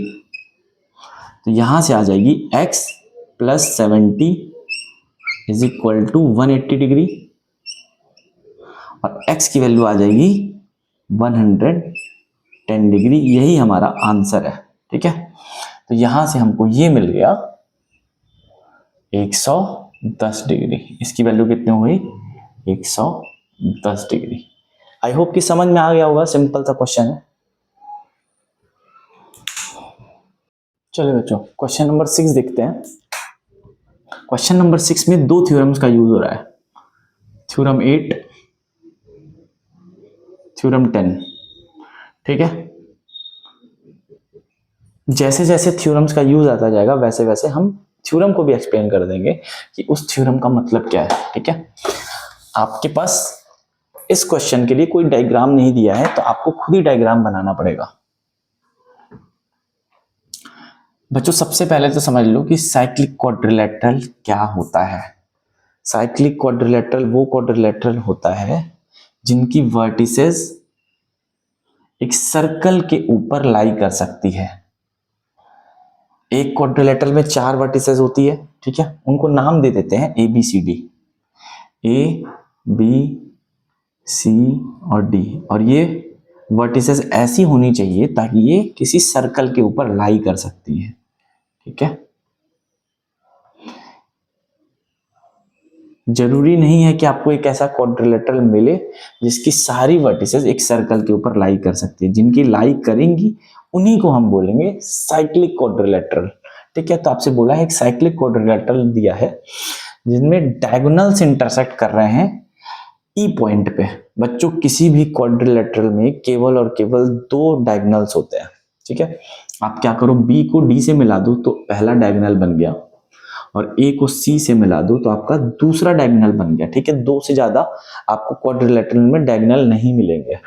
तो यहां से आ जाएगी x plus 70 is equal to 180 degree और x की वैल्यू आ जाएगी 110 डिग्री। यही हमारा आंसर है, ठीक है। तो यहां से हमको ये मिल गया 110 डिग्री, इसकी वैल्यू कितनी हुई 110 डिग्री। आई होप कि समझ में आ गया होगा, सिंपल सा क्वेश्चन है। चलिए बच्चों क्वेश्चन नंबर 6 देखते हैं। क्वेश्चन नंबर 6 में दो थ्योरम्स का यूज हो रहा है, थ्योरम 8, थ्योरम 10, ठीक है। जैसे जैसे थ्योरम्स का यूज आता जाएगा वैसे वैसे हम थ्योरम को भी एक्सप्लेन कर देंगे कि उस थ्योरम का मतलब क्या है, ठीक है। आपके पास इस क्वेश्चन के लिए कोई डायग्राम नहीं दिया है तो आपको खुद ही डायग्राम बनाना पड़ेगा। बच्चों सबसे पहले तो समझ लो कि साइक्लिक क्वाड्रिलेटरल क्या होता है। साइक्लिक क्वाड्रिलेटरल वो क्वाड्रिलेटरल होता है जिनकी वर्टिसेस एक सर्कल के ऊपर लाई कर सकती है। एक क्वाड्रिलेटरल में 4 वर्टिसेस होती है, ठीक है, उनको नाम दे देते हैं ABCD, A B सी और डी, और ये वर्टिसेस ऐसी होनी चाहिए ताकि ये किसी सर्कल के ऊपर लाई कर सकती है। ठीक है, जरूरी नहीं है कि आपको एक ऐसा क्वाड्रिलेटरल मिले जिसकी सारी वर्टिसेस एक सर्कल के ऊपर लाई कर सकती है। जिनकी लाई करेंगी उन्हीं को हम बोलेंगे साइक्लिक क्वाड्रिलेटरल। ठीक है, तो आपसे बोला है एक साइक्लिक क्वाड्रिलेटरल दिया है जिनमें डायगोनल्स इंटरसेक्ट कर रहे हैं ई पॉइंट पे। बच्चों किसी भी क्वाड्रिलेटरल में केवल और केवल 2 डायगोनल्स होते हैं। ठीक है, आप क्या करो, बी को डी से मिला दो तो पहला डायगोनल बन गया, और ए को सी से मिला दो तो आपका दूसरा डायगोनल बन गया। ठीक है, 2 से ज्यादा आपको क्वाड्रिलेटरल में डायगोनल नहीं मिलेंगे।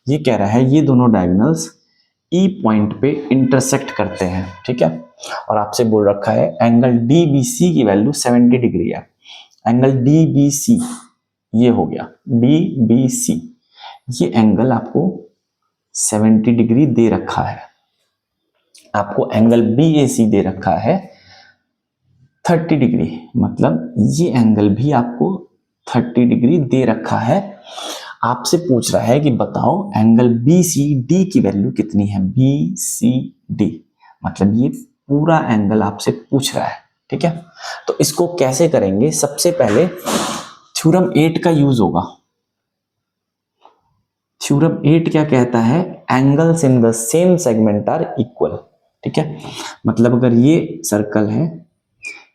ये कह रहा है ये दोनों डायगोनल्स ई पॉइंट पे इंटरसेक्ट करते हैं। ठीक है, और आपसे बोल रखा है एंगल डी बी सी की वैल्यू 70 डिग्री है। एंगल डी बी सी ये हो गया, डी बी सी ये एंगल आपको 70 डिग्री दे रखा है। आपको एंगल बी ए सी दे रखा है 30 डिग्री, मतलब ये एंगल भी आपको 30 डिग्री दे रखा है। आपसे पूछ रहा है कि बताओ एंगल बी सी डी की वैल्यू कितनी है। बी सी डी मतलब ये पूरा एंगल आपसे पूछ रहा है। ठीक है, तो इसको कैसे करेंगे, सबसे पहले थ्योरम 8 का यूज होगा। थ्योरम 8 क्या कहता है, angles in the same segment are equal. ठीक है, मतलब अगर ये सर्कल है,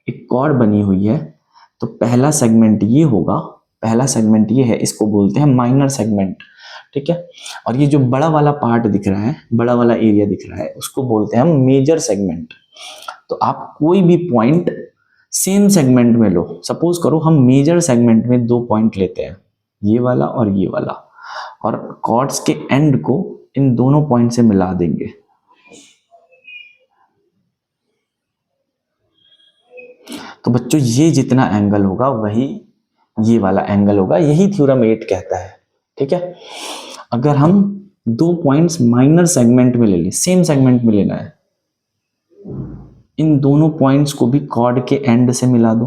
एक कॉर्ड बनी हुई है, तो पहला सेगमेंट ये होगा, पहला सेगमेंट ये है, इसको बोलते हैं माइनर सेगमेंट। ठीक है, और ये जो बड़ा वाला पार्ट दिख रहा है, बड़ा वाला एरिया दिख रहा है, उसको बोलते हैं हम मेजर सेगमेंट। तो आप कोई भी पॉइंट सेम सेगमेंट में लो, सपोज करो हम मेजर सेगमेंट में 2 पॉइंट लेते हैं, ये वाला और ये वाला, और कॉर्ड्स के एंड को इन दोनों पॉइंट से मिला देंगे। तो बच्चों ये जितना एंगल होगा वही ये वाला एंगल होगा, यही थ्योरम 8 कहता है। ठीक है, अगर हम 2 पॉइंट्स माइनर सेगमेंट में ले लें, सेम सेगमेंट में लेना है, इन दोनों पॉइंट्स को भी कॉर्ड के एंड से मिला दो,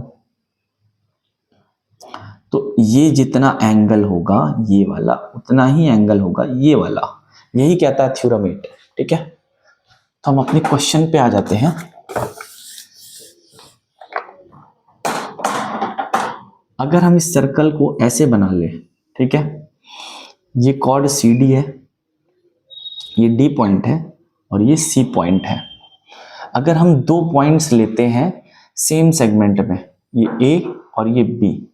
तो ये जितना एंगल होगा ये वाला, उतना ही एंगल होगा ये वाला। यही कहता है थ्योरम 8। ठीक है, तो हम अपने क्वेश्चन पे आ जाते हैं। अगर हम इस सर्कल को ऐसे बना ले, ठीक है, ये कॉर्ड सी डी है, ये डी पॉइंट है और ये सी पॉइंट है। अगर हम 2 पॉइंट्स लेते हैं सेम सेगमेंट में, ये ए और ये बी,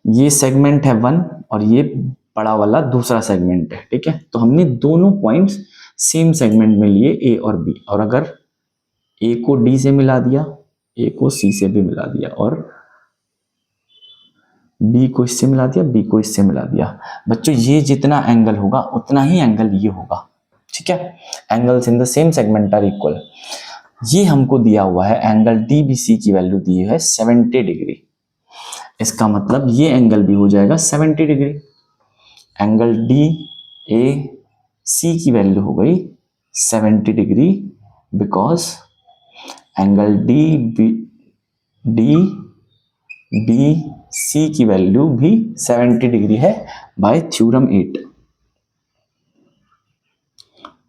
ये सेगमेंट है 1 और ये बड़ा वाला दूसरा सेगमेंट है। ठीक है, तो हमने दोनों पॉइंट्स सेम सेगमेंट में लिए ए और बी, और अगर ए को डी से मिला दिया, ए को सी से भी मिला दिया, और बी को इससे मिला दिया, बी को इससे मिला दिया, बच्चों ये जितना एंगल होगा उतना ही एंगल ये होगा। ठीक है, angles in the same segment are equal. ये हमको दिया हुआ है एंगल डी बी सी की वैल्यू दी है 70 डिग्री। इसका मतलब ये एंगल भी हो जाएगा 70 degree. Angle D A C की वैल्यू हो गई 70 degree, because angle D B C की वैल्यू भी 70 डिग्री है बाय थ्योरम 8।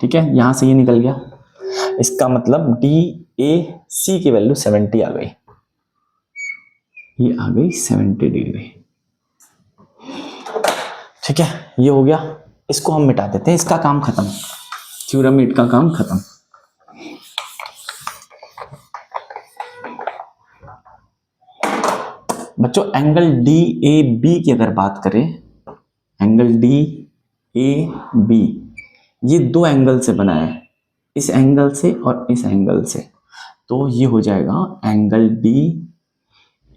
ठीक है, यहां से ये निकल गया, इसका मतलब डी ए सी की वैल्यू 70 आ गई, ये आ गई 70 डिग्री। ठीक है, ये हो गया, इसको हम मिटा देते हैं, इसका काम खत्म, थ्योरम 8 का काम खत्म। बच्चों एंगल डी ए बी की अगर बात करें, एंगल डी ए बी ये 2 एंगल से बना है, इस एंगल से और इस एंगल से, तो ये हो जाएगा angle D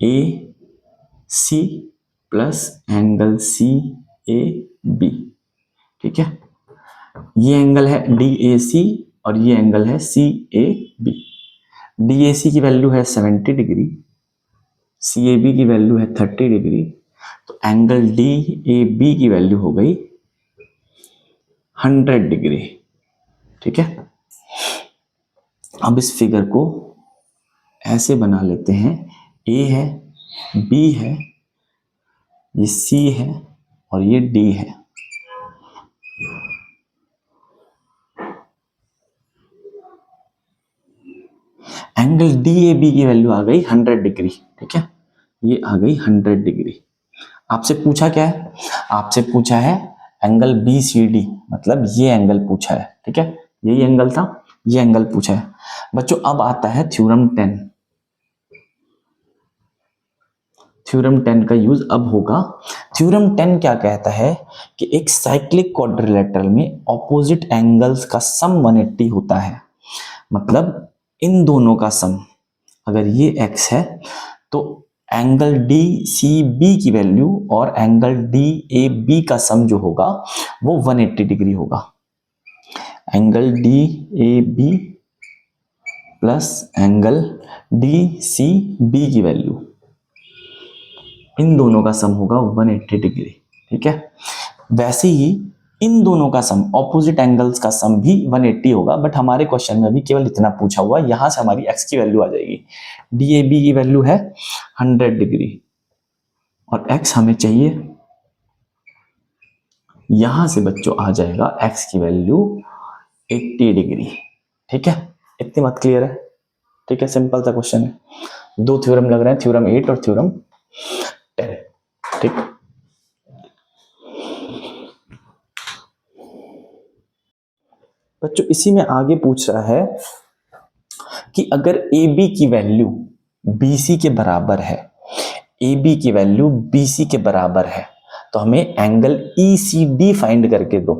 A C plus angle C A B. ठीक है, ये एंगल है डी ए सी और ये एंगल है सी A B. D A C की वैल्यू है 70 डिग्री, सी ए बी की वैल्यू है 30 डिग्री, तो एंगल डी ए बी की वैल्यू हो गई 100 डिग्री। ठीक है, अब इस फिगर को ऐसे बना लेते हैं, ए है, बी है, ये सी है और ये डी है। एंगल डी ए बी की वैल्यू आ गई 100 डिग्री, ठीक है, ये आ गई 100 डिग्री। आपसे पूछा क्या है, आपसे पूछा है एंगल बी सी डी, मतलब ये एंगल पूछा है, ठीक है, यही एंगल था, ये एंगल पूछा है। बच्चों अब आता है थ्योरम 10। थ्योरम 10 का यूज अब होगा। थ्योरम 10 क्या कहता है कि एक साइक्लिक क्वाड्रिलेटरल में ऑपोजिट एंगल्स का सम 180 होता है। मतलब इन दोनों का सम, अगर ये x है तो एंगल डी सी बी की वैल्यू और एंगल डी ए बी का सम जो होगा वो 180 डिग्री होगा। Angle D A B plus angle D C B की वैल्यू, इन दोनों का सम होगा 180 डिग्री, ठीक है। वैसे ही इन दोनों का सम, ऑपोजिट एंगल्स का सम भी 180 होगा, बट हमारे क्वेश्चन में अभी केवल इतना पूछा हुआ, यहां से हमारी x की वैल्यू आ जाएगी। डी ए बी की वैल्यू है 100 डिग्री और x हमें चाहिए, यहां से बच्चों आ जाएगा x की वैल्यू 80 डिग्री, ठीक है। इतनी बात क्लियर है, ठीक है, सिंपल सा क्वेश्चन है। दो थ्योरम लग रहे हैं, थ्योरम 8 और थ्योरम 10, ठीक। बच्चों इसी में आगे पूछ रहा है कि अगर ए बी की वैल्यू बी सी के बराबर है, ए बी की वैल्यू बी सी के बराबर है, तो हमें angle E C D find करके दो।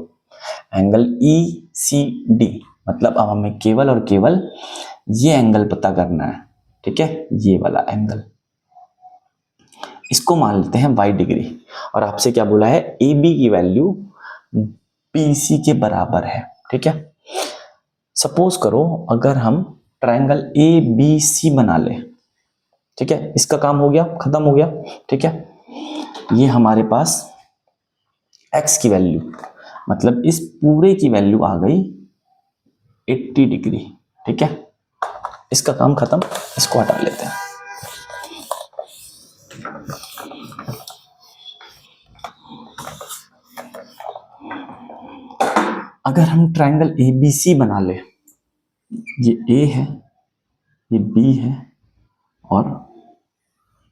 एंगल ई सी डी मतलब अब हमें केवल और केवल ये एंगल पता करना है, ठीक है, ये वाला एंगल, इसको मान लेते हैं y डिग्री। और आपसे क्या बोला है, ए बी की वैल्यू बी सी के बराबर है, ठीक है। सपोज करो अगर हम ट्रायंगल ए बी सी बना ले, ठीक है, इसका काम हो गया, खत्म हो गया, ठीक है। ये हमारे पास x की वैल्यू, मतलब इस पूरे की वैल्यू आ गई 80 डिग्री, ठीक है, इसका काम खत्म, इसको हटा लेते हैं। अगर हम ट्रायंगल ए बी सी बना ले, ये ए है, ये बी है और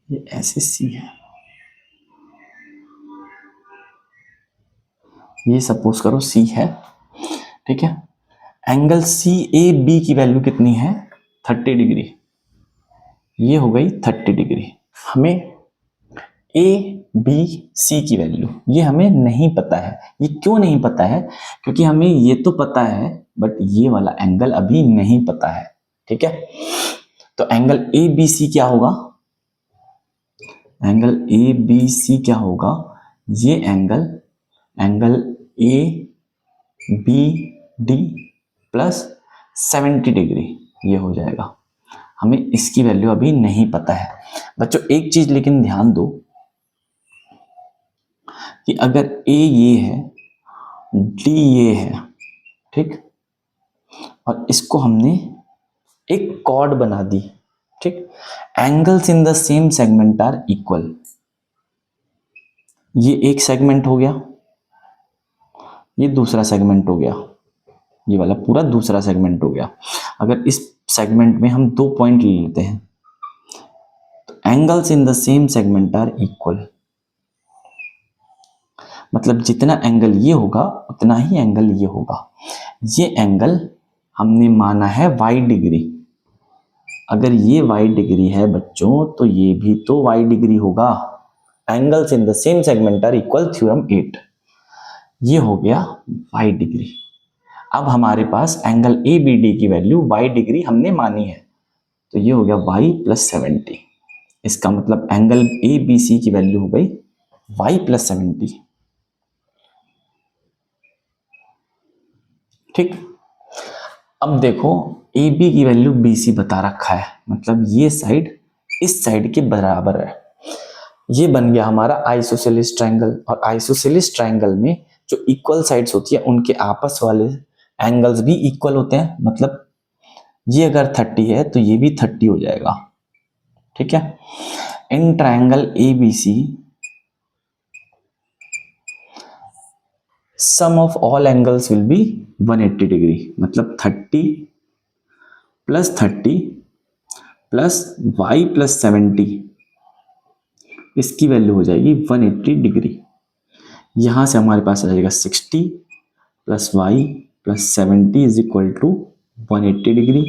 ये ऐसे सी है, ये सपोज करो सी है, ठीक है। एंगल सी ए बी की वैल्यू कितनी है, 30 डिग्री, ये हो गई 30 डिग्री। हमें ए बी सी की वैल्यू ये हमें नहीं पता है। ये क्यों नहीं पता है, क्योंकि हमें ये तो पता है बट ये वाला एंगल अभी नहीं पता है, ठीक है। तो एंगल ए बी सी क्या होगा, एंगल ए बी सी क्या होगा, ये angle A B D plus 70 degree ये हो जाएगा। हमें इसकी वैल्यू अभी नहीं पता है। बच्चों एक चीज लेकिन ध्यान दो कि अगर ए ये है, डी ये है, ठीक, और इसको हमने एक कॉर्ड बना दी, ठीक, angles in the same segment are equal, ये एक सेगमेंट हो गया, ये दूसरा सेगमेंट हो गया, ये वाला पूरा दूसरा सेगमेंट हो गया। अगर इस सेगमेंट में हम 2 पॉइंट ले लेते हैं तो angles in the same segment are equal, मतलब जितना एंगल ये होगा उतना ही एंगल ये होगा। ये एंगल हमने माना है y डिग्री, अगर ये y डिग्री है बच्चों तो ये भी तो y डिग्री होगा। Angles in the same segment are equal, theorem 8, ये हो गया y डिग्री। अब हमारे पास एंगल ए बी डी की वैल्यू y डिग्री हमने मानी है, तो ये हो गया y प्लस 70। इसका मतलब एंगल ए बी सी की वैल्यू हो गई y प्लस 70, ठीक। अब देखो ए बी की वैल्यू बी सी बता रखा है, मतलब ये साइड इस साइड के बराबर है। ये बन गया हमारा आइसोसेलेस ट्रायंगल, और आइसोसेलेस ट्रायंगल में जो इक्वल साइड्स होती है उनके आपस वाले एंगल्स भी इक्वल होते हैं। मतलब ये अगर 30 है तो ये भी 30 हो जाएगा, ठीक है। In triangle A B C sum of all angles will be 180 degree, मतलब 30 प्लस y प्लस 70, इसकी वैल्यू हो जाएगी 180 डिग्री। यहाँ से हमारे पास आ जाएगा 60 plus Y plus 70 is equal to 180 degree.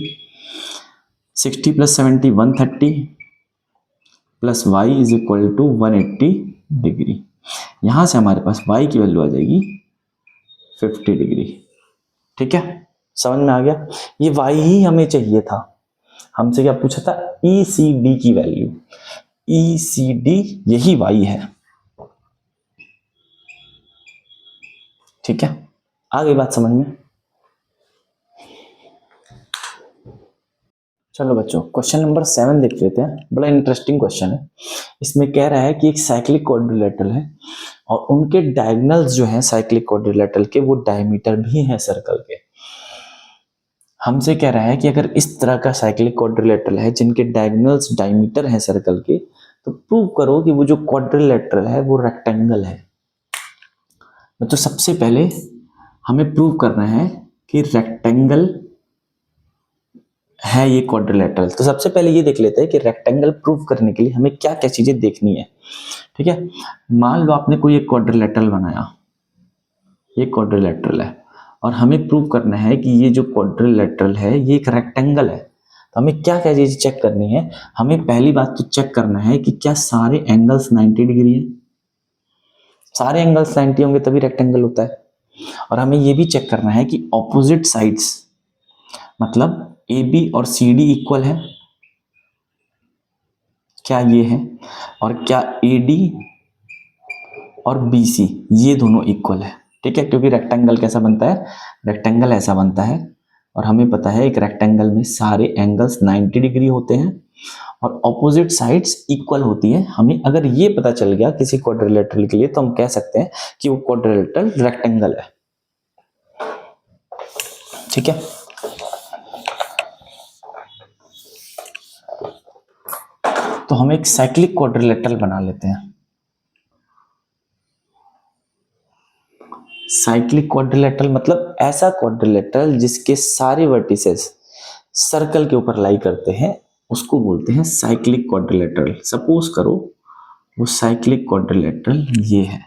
60 plus 70 130 plus Y is equal to 180 degree. यहाँ से हमारे पास y की वैल्यू आ जाएगी 50 डिग्री। ठीक है, समझ में आ गया? ये y ही हमें चाहिए था। हमसे क्या पूछा था? ECD की वैल्यू। ECD यही y है। ठीक है, आ गई बात समझ में? चलो बच्चों, क्वेश्चन नंबर 7 देख लेते हैं। बड़ा इंटरेस्टिंग क्वेश्चन है। इसमें कह रहा है कि एक साइक्लिक क्वाड्रिलेटरल है और उनके डायगोनल्स जो हैं साइक्लिक क्वाड्रिलेटरल के, वो डायमीटर भी हैं सर्कल के। हमसे कह रहा है कि अगर इस तरह का साइक्लिक क्वाड्रिलेटरल है जिनके डायगोनल्स डायमीटर हैं सर्कल के, तो प्रूव करो कि वो जो क्वाड्रिलेटरल है वो रेक्टेंगल है। तो सबसे पहले हमें प्रूव करना है कि रेक्टेंगल है ये क्वाड्रिलेटरल। तो सबसे पहले ये देख लेते हैं कि रेक्टेंगल प्रूव करने के लिए हमें क्या क्या चीजें देखनी है। ठीक है, मान लो आपने कोई एक क्वाड्रिलेटरल बनाया, ये क्वाड्रिलेटरल है और हमें प्रूव करना है कि ये जो क्वाड्रिलेटरल है ये एक रेक्टेंगल है। तो हमें क्या क्या चीजें चेक करनी है? हमें पहली बात तो चेक करना है कि क्या सारे एंगल्स 90 डिग्री है। सारे एंगल्स 90 होंगे तभी रेक्टेंगल होता है। और हमें ये भी चेक करना है कि ऑपोजिट साइड्स, मतलब AB और CD इक्वल है, क्या ये है? और क्या AD और BC ये दोनों इक्वल है। ठीक है, क्योंकि रेक्टेंगल कैसा बनता है? रेक्टेंगल ऐसा बनता है और हमें पता है एक रेक्टेंगल में सारे एंगल्स 90 डिग्री होते हैं और ऑपोजिट साइड्स इक्वल होती है। हमें अगर ये पता चल गया किसी क्वाड्रिलेटरल के लिए तो हम कह सकते हैं कि वो क्वाड्रिलेटरल रेक्टेंगल है। ठीक है, तो हम एक साइक्लिक क्वाड्रिलेटरल बना लेते हैं। साइक्लिक क्वाड्रिलेटरल मतलब ऐसा क्वाड्रिलेटरल जिसके सारे वर्टिसेस सर्कल के ऊपर लाई करते हैं, उसको बोलते हैं साइक्लिक क्वाड्रिलेटरल। सपोज करो वो साइक्लिक क्वाड्रिलेटरल ये है।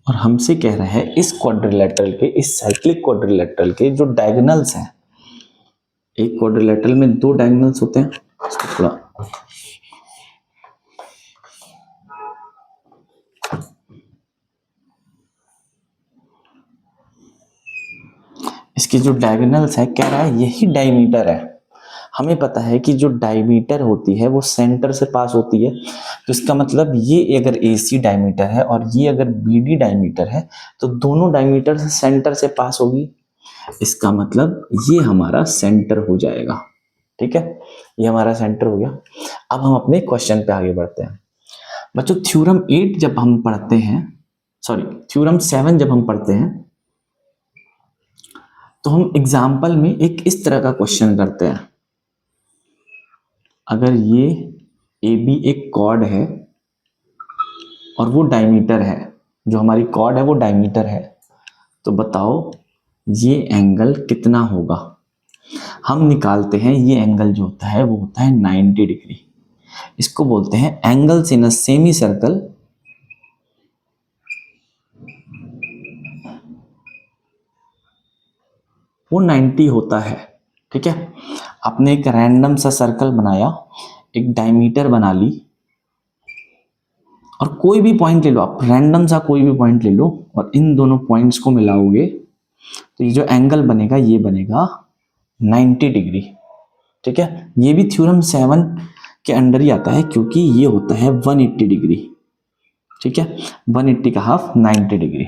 और हमसे कह रहा है इस क्वाड्रिलेटरल के, इस साइक्लिक क्वाड्रिलेटरल के जो डायगोनल्स हैं, एक क्वाड्रिलेटरल में 2 डायगोनल्स होते हैं। इसको थोड़ा इसके जो डायगोनल्स है, कह रहा है यही डायमीटर है। हमें पता है कि जो डायमीटर होती है वो सेंटर से पास होती है। तो इसका मतलब ये अगर AC डायमीटर है और ये अगर BD डायमीटर है तो दोनों डायमीटर से सेंटर से पास होगी। इसका मतलब ये हमारा सेंटर हो जाएगा। ठीक है, ये हमारा सेंटर हो गया। अब हम अपने क्वेश्चन पे आगे बढ़ते हैं। बच्चों, थ्योरम 8 जब हम पढ़ते हैं, सॉरी थ्योरम 7 जब हम पढ़ते हैं तो हम एग्जाम्पल में एक इस तरह का क्वेश्चन करते हैं। अगर ये AB एक कॉर्ड है और वो डायमीटर है, जो हमारी कॉर्ड है वो डायमीटर है, तो बताओ ये एंगल कितना होगा? हम निकालते हैं ये एंगल जो होता है वो होता है 90 डिग्री। इसको बोलते हैं angles in a semi circle वो 90 होता है। ठीक है, आपने एक रैंडम सा सर्कल बनाया, एक डायमीटर बना ली और कोई भी पॉइंट ले लो, आप रैंडम सा कोई भी पॉइंट ले लो और इन दोनों पॉइंट्स को मिलाओगे तो ये जो एंगल बनेगा ये बनेगा 90 डिग्री। ठीक है, ये भी थ्योरम 7 के अंडर ही आता है क्योंकि ये होता है 180 डिग्री। ठीक है, 180 का हाफ 90 डिग्री।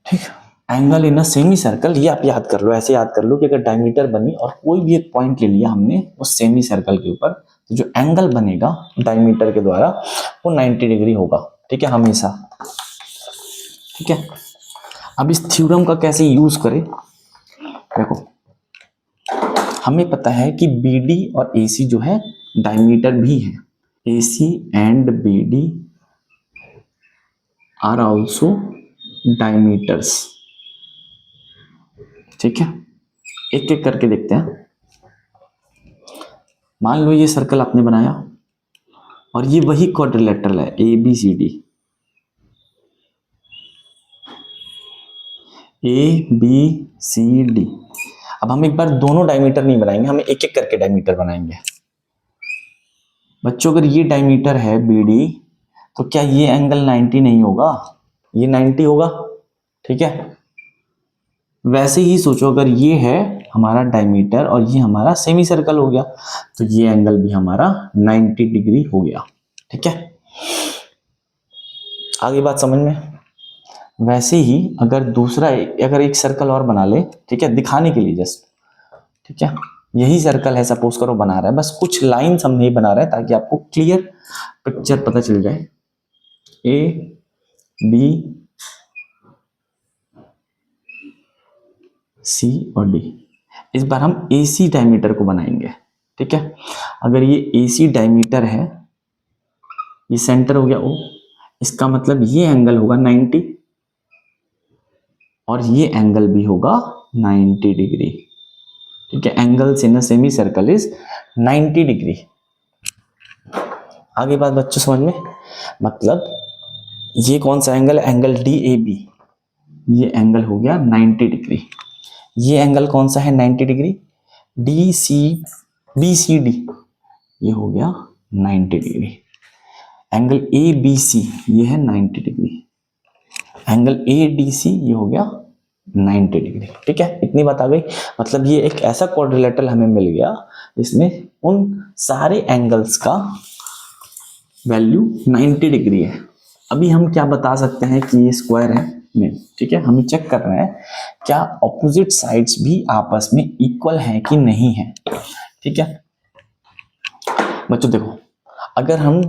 ठीक, angle in a semi circle, ये आप याद कर लो, ऐसे याद कर लो कि अगर डायमीटर बनी और कोई भी एक पॉइंट ले लिया हमने उस सेमी सर्कल के ऊपर, तो जो एंगल बनेगा डायमीटर के द्वारा वो 90 डिग्री होगा। ठीक है, हमेशा। ठीक है, अब इस थ्योरम का कैसे यूज करें, देखो हमें पता है कि BD और AC जो है डायमीटर भी है, AC and BD are also diameters. ठीक है, एक एक करके देखते हैं। मान लो ये सर्कल आपने बनाया और ये वही क्वाड्रिलेटरल है ABCD, ABCD। अब हम एक बार दोनों डायमीटर नहीं बनाएंगे, हम एक एक करके डायमीटर बनाएंगे। बच्चों अगर ये डायमीटर है BD तो क्या ये एंगल 90 नहीं होगा? ये 90 होगा। ठीक है, वैसे ही सोचो अगर ये है हमारा डायमीटर और ये हमारा सेमी सर्कल हो गया तो ये एंगल भी हमारा 90 डिग्री हो गया। ठीक है, आगे बात समझ में। वैसे ही अगर दूसरा अगर एक सर्कल और बना ले, ठीक है, दिखाने के लिए जस्ट, ठीक है, यही सर्कल है सपोज करो बना रहा है, बस कुछ लाइंस हम नहीं बना रहे ताकि आपको क्लियर पिक्चर पता चल जाए। A, B, C और D। इस बार हम AC डायमीटर को बनाएंगे। ठीक है, अगर ये AC डायमीटर है, ये सेंटर हो गया O, इसका मतलब ये एंगल होगा 90 और ये एंगल भी होगा 90 डिग्री। ठीक है, angles in a semi circle is 90 degree. आगे बात बच्चों समझ में, मतलब ये कौन सा एंगल है? एंगल DAB, ये एंगल हो गया 90 डिग्री। ये एंगल कौन सा है 90 डिग्री? BCD, ये हो गया 90 डिग्री। एंगल ABC ये है 90 डिग्री। एंगल ADC ये हो गया 90 डिग्री। ठीक है, इतनी बात आ गई। मतलब ये एक ऐसा क्वाड्रिलेटरल हमें मिल गया जिसमें उन सारे एंगल्स का वैल्यू 90 डिग्री है। अभी हम क्या बता सकते हैं कि ये स्क्वायर है? नहीं। ठीक है, हम चेक कर रहे हैं क्या ऑपोजिट साइड्स भी आपस में इक्वल हैं कि नहीं है। ठीक है बच्चों, देखो अगर हम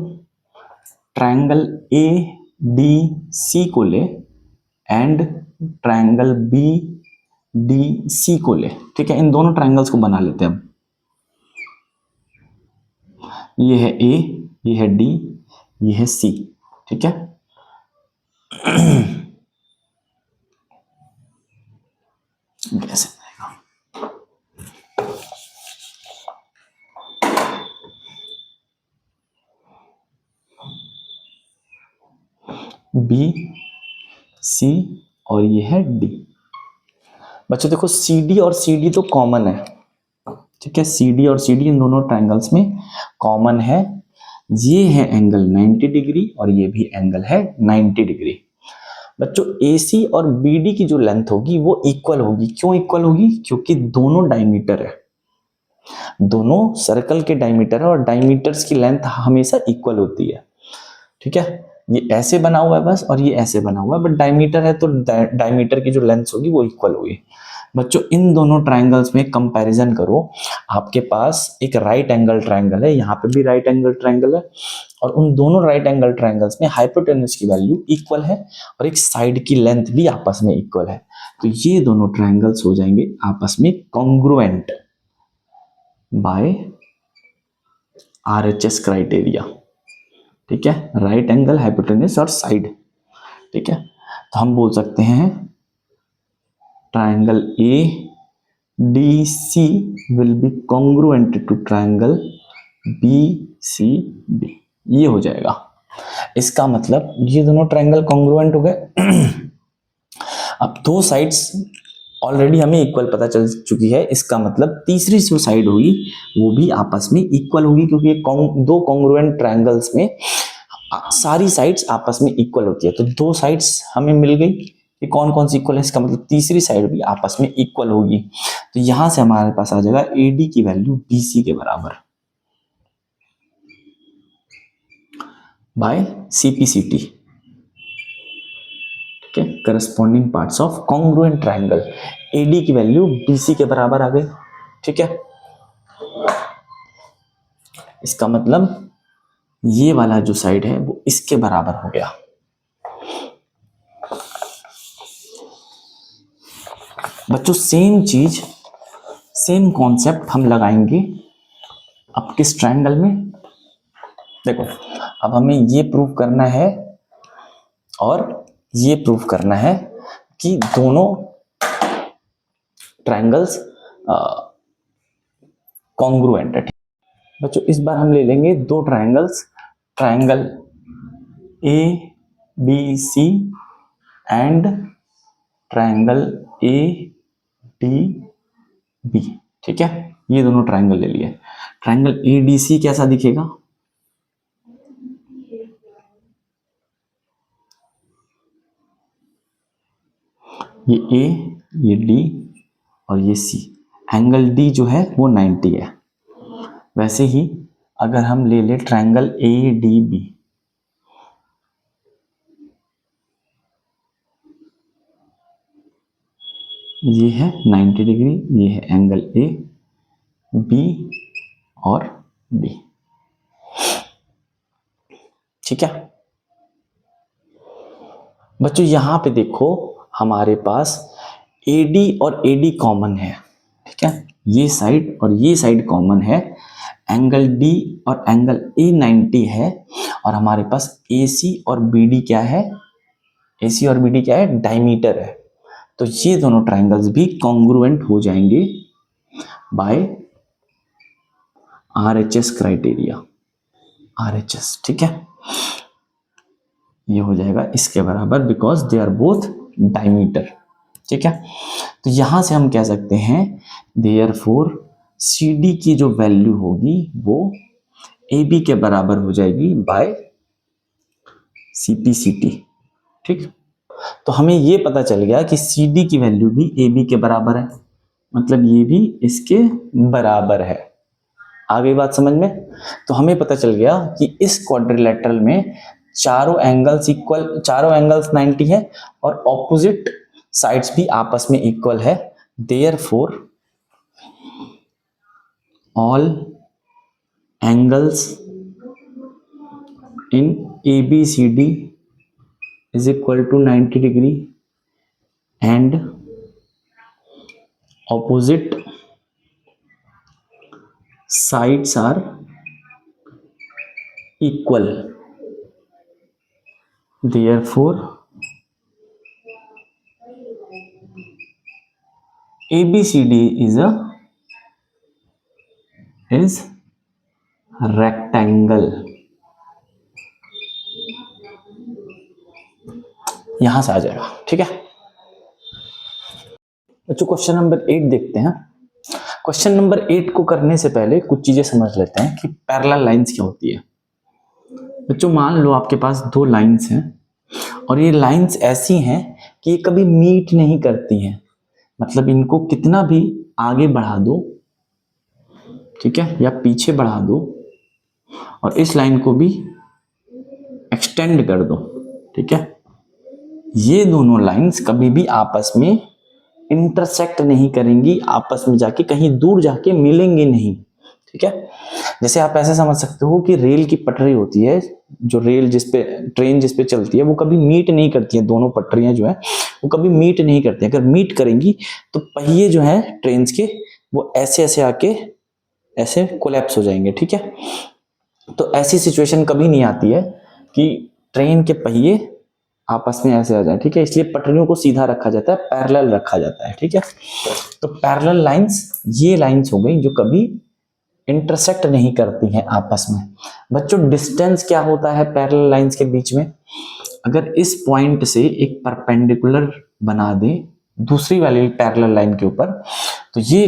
ट्रायंगल ADC को ले एंड ट्रायंगल BDC को ले, ठीक है, इन दोनों ट्रायंगल्स को बना लेते हैं हम। ये है A, ये है D, ये है C। ठीक है, कैसे बनेगा? B, C और ये है D। बच्चों देखो CD और CD तो कॉमन है। ठीक है, CD और CD इन दोनों ट्रायंगल्स में कॉमन है। ये है एंगल 90 डिग्री और ये भी एंगल है 90 डिग्री। बच्चों AC और BD की जो लेंथ होगी वो इक्वल होगी। क्यों इक्वल होगी? क्योंकि दोनों डायमीटर है, दोनों सर्कल के डायमीटर है और डायमीटर्स की लेंथ हमेशा इक्वल होती है। ठीक है, ये ऐसे बना हुआ है बस और ये ऐसे बना हुआ है, बट डायमीटर है तो डायमीटर की जो लेंथ होगी वो इक्वल होगी। बच्चों इन दोनों ट्रायंगल्स में कंपैरिजन करो, आपके पास एक राइट एंगल ट्रायंगल है, यहाँ पे भी राइट एंगल ट्रायंगल है और उन दोनों राइट एंगल ट्रायंगल्स में हाइपोटेन्यूज की वैल्यू इक्वल है और एक साइड की लेंथ भी आपस में इक्वल है। तो ये दोनों ट्रायंगल्स हो जाएंगे आपस में कॉन्ग्रुएंट बाय RHS क्राइटेरिया। ठीक है, राइट एंगल, हाइपोटेन्यूज और साइड। ठीक है, तो हम बोल सकते हैं triangle ADC will be congruent to triangle BCD। ये हो जाएगा। इसका मतलब ये दोनों ट्रायंगल कॉन्ग्रुएंट हो गए। अब दो साइड्स ऑलरेडी हमें इक्वल पता चल चुकी है, इसका मतलब तीसरी जो साइड होगी वो भी आपस में इक्वल होगी, क्योंकि दो कॉन्ग्रुएंट ट्रायंगल्स में सारी साइड्स आपस में इक्वल होती है। तो दो साइड्स हमें मिल गई कि कौन कौन सी इक्वल है, इसका मतलब तीसरी साइड भी आपस में इक्वल होगी। तो यहां से हमारे पास आ जाएगा AD की वैल्यू BC के बराबर बाय CPCT। ठीक है, corresponding parts of congruent triangle, AD की वैल्यू BC के बराबर आ गई। ठीक है, इसका मतलब ये वाला जो साइड है वो इसके बराबर हो गया। बच्चों सेम सेम कॉन्सेप्ट हम लगाएंगे अब किस ट्रायंगल में। देखो अब हमें ये प्रूव करना है और ये प्रूव करना है कि दोनों ट्रायंगल्स कॉन्ग्रुएंट है। बच्चों इस बार हम ले लेंगे दो triangles, triangle A B C and triangle A D B. ठीक है, ये दोनों ट्रायंगल ले लिए। ट्रायंगल ए डी सी कैसा दिखेगा? ये ए, ये डी और ये सी। एंगल डी जो है वो 90 है। वैसे ही अगर हम ले ले ट्रायंगल ए डी बी, ये है 90 डिग्री, ये है एंगल ए बी और बी। ठीक है बच्चों, यहां पे देखो हमारे पास AD और AD कॉमन है। ठीक है, ये साइड और ये साइड कॉमन है। एंगल D और एंगल A 90 है और हमारे पास AC और BD क्या है? AC और BD क्या है? डायमीटर है। तो ये दोनों ट्रायंगल्स भी कॉन्ग्रुएंट हो जाएंगे बाय RHS क्राइटेरिया, RHS। ठीक है, ये हो जाएगा इसके बराबर because they are both diameter. ठीक है, तो यहां से हम कह सकते हैं देयरफॉर CD की जो वैल्यू होगी वो AB के बराबर हो जाएगी बाय CPCT। ठीक, तो हमें ये पता चल गया कि CD की वैल्यू भी AB के बराबर है, मतलब ये भी इसके बराबर है। आ गई बात समझ में? तो हमें पता चल गया कि इस क्वाड्रिलेटरल में चारों एंगल्स 90 है और ऑपोजिट साइड्स भी आपस में इक्वल है। Therefore all angles in ABCD is equal to 90 degree and opposite sides are equal. Therefore ABCD is rectangle। यहां से आ जाएगा। ठीक है बच्चों, क्वेश्चन नंबर 8 देखते हैं। क्वेश्चन नंबर 8 को करने से पहले कुछ चीजें समझ लेते हैं कि पैरेलल लाइंस क्या होती है। बच्चों मान लो आपके पास दो लाइंस हैं और ये लाइंस ऐसी हैं कि ये कभी मीट नहीं करती हैं, मतलब इनको कितना भी आगे बढ़ा दो, ठीक है, या पीछे बढ़ा दो और इस लाइन को भी एक्सटेंड कर दो, ठीक है, ये दोनों लाइंस कभी भी आपस में इंटरसेक्ट नहीं करेंगी, आपस में जाके कहीं दूर जाके मिलेंगी नहीं। ठीक है, जैसे आप ऐसे समझ सकते हो कि रेल की पटरी होती है, जो रेल जिसपे ट्रेन जिसपे चलती है वो कभी मीट नहीं करती है, दोनों पटरियां जो है वो कभी मीट नहीं करती है। अगर मीट करेंगी तो पहिए जो है ट्रेन के वो ऐसे ऐसे आके ऐसे कोलैप्स हो जाएंगे। ठीक है, तो ऐसी सिचुएशन कभी नहीं आती है कि ट्रेन के पहिए आपस में ऐसे आ जाए। ठीक है, इसलिए पटरियों को सीधा रखा जाता है, पैरेलल रखा जाता है। ठीक है, तो पैरेलल लाइंस ये लाइंस हो गई जो कभी इंटरसेक्ट नहीं करती हैं आपस में। बच्चों डिस्टेंस क्या होता है पैरेलल लाइंस के बीच में? अगर इस पॉइंट से एक परपेंडिकुलर बना दे दूसरी वाली पैरेलल लाइन के ऊपर, तो ये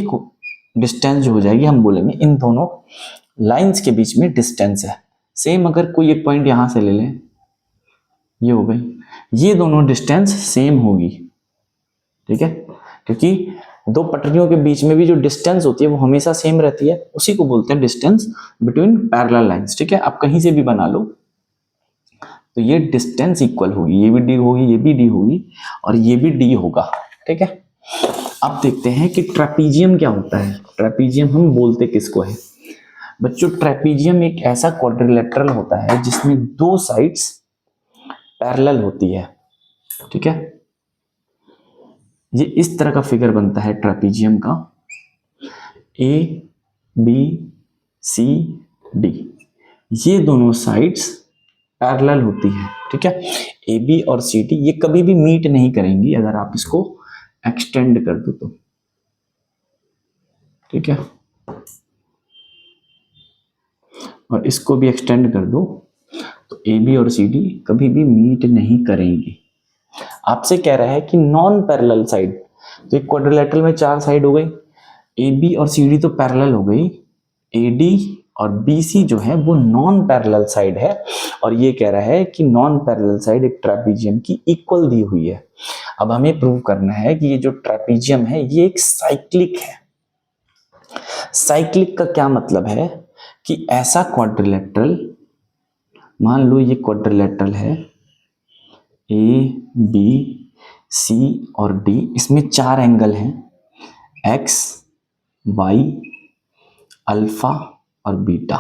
डिस्टेंस जो हो जाएगी हम बोलेंगे इन दोनों लाइंस के बीच में डिस्टेंस है। सेम अगर कोई एक पॉइंट यहां से ले लें, ये हो गई, ये दोनों डिस्टेंस सेम होगी। ठीक है, क्योंकि दो पटरियों के बीच में भी जो डिस्टेंस होती है वो हमेशा सेम रहती है, उसी को बोलते हैं डिस्टेंस बिटवीन पैरेलल लाइंस। ठीक है, आप कहीं से भी बना लो तो ये डिस्टेंस इक्वल होगी, ये भी डी होगी, ये भी डी होगी और ये भी डी होगा। ठीक है, अब देखते हैं कि ट्रेपीजियम क्या होता है। ट्रेपीजियम हम बोलते किसको है? बच्चों ट्रेपीजियम एक ऐसा क्वाड्रिलेटरल होता है जिसमें दो साइड्स पैरेलल होती है। ठीक है, ये इस तरह का फिगर बनता है ट्रेपीजियम का। ए बी सी डी, ये दोनों साइड्स पैरेलल होती है, ठीक है। ए बी और सी डी ये कभी भी मीट नहीं करेंगी अगर आप इसको एक्सटेंड कर दो तो, ठीक है, और इसको भी एक्सटेंड कर दो तो ए बी और सी डी कभी भी मीट नहीं करेंगी। आपसे कह रहा है कि नॉन पैरेलल साइड, तो एक क्वाड्रिलेटरल में 4 साइड हो गई, ए बी और सी डी तो पैरेलल हो गई, ए डी और बी सी जो है वो नॉन पैरेलल साइड है, और ये कह रहा है कि नॉन पैरेलल साइड एक ट्रेपीजियम की इक्वल दी हुई है। अब हमें प्रूव करना है कि ये जो ट्रेपीजियम है ये एक साइक्लिक है। साइक्लिक का क्या मतलब है कि ऐसा क्वाड्रिलेटरल, मान लो ये क्वाड्रिलेटरल है ए बी सी और डी, इसमें 4 एंगल हैं, एक्स वाई अल्फा और बीटा।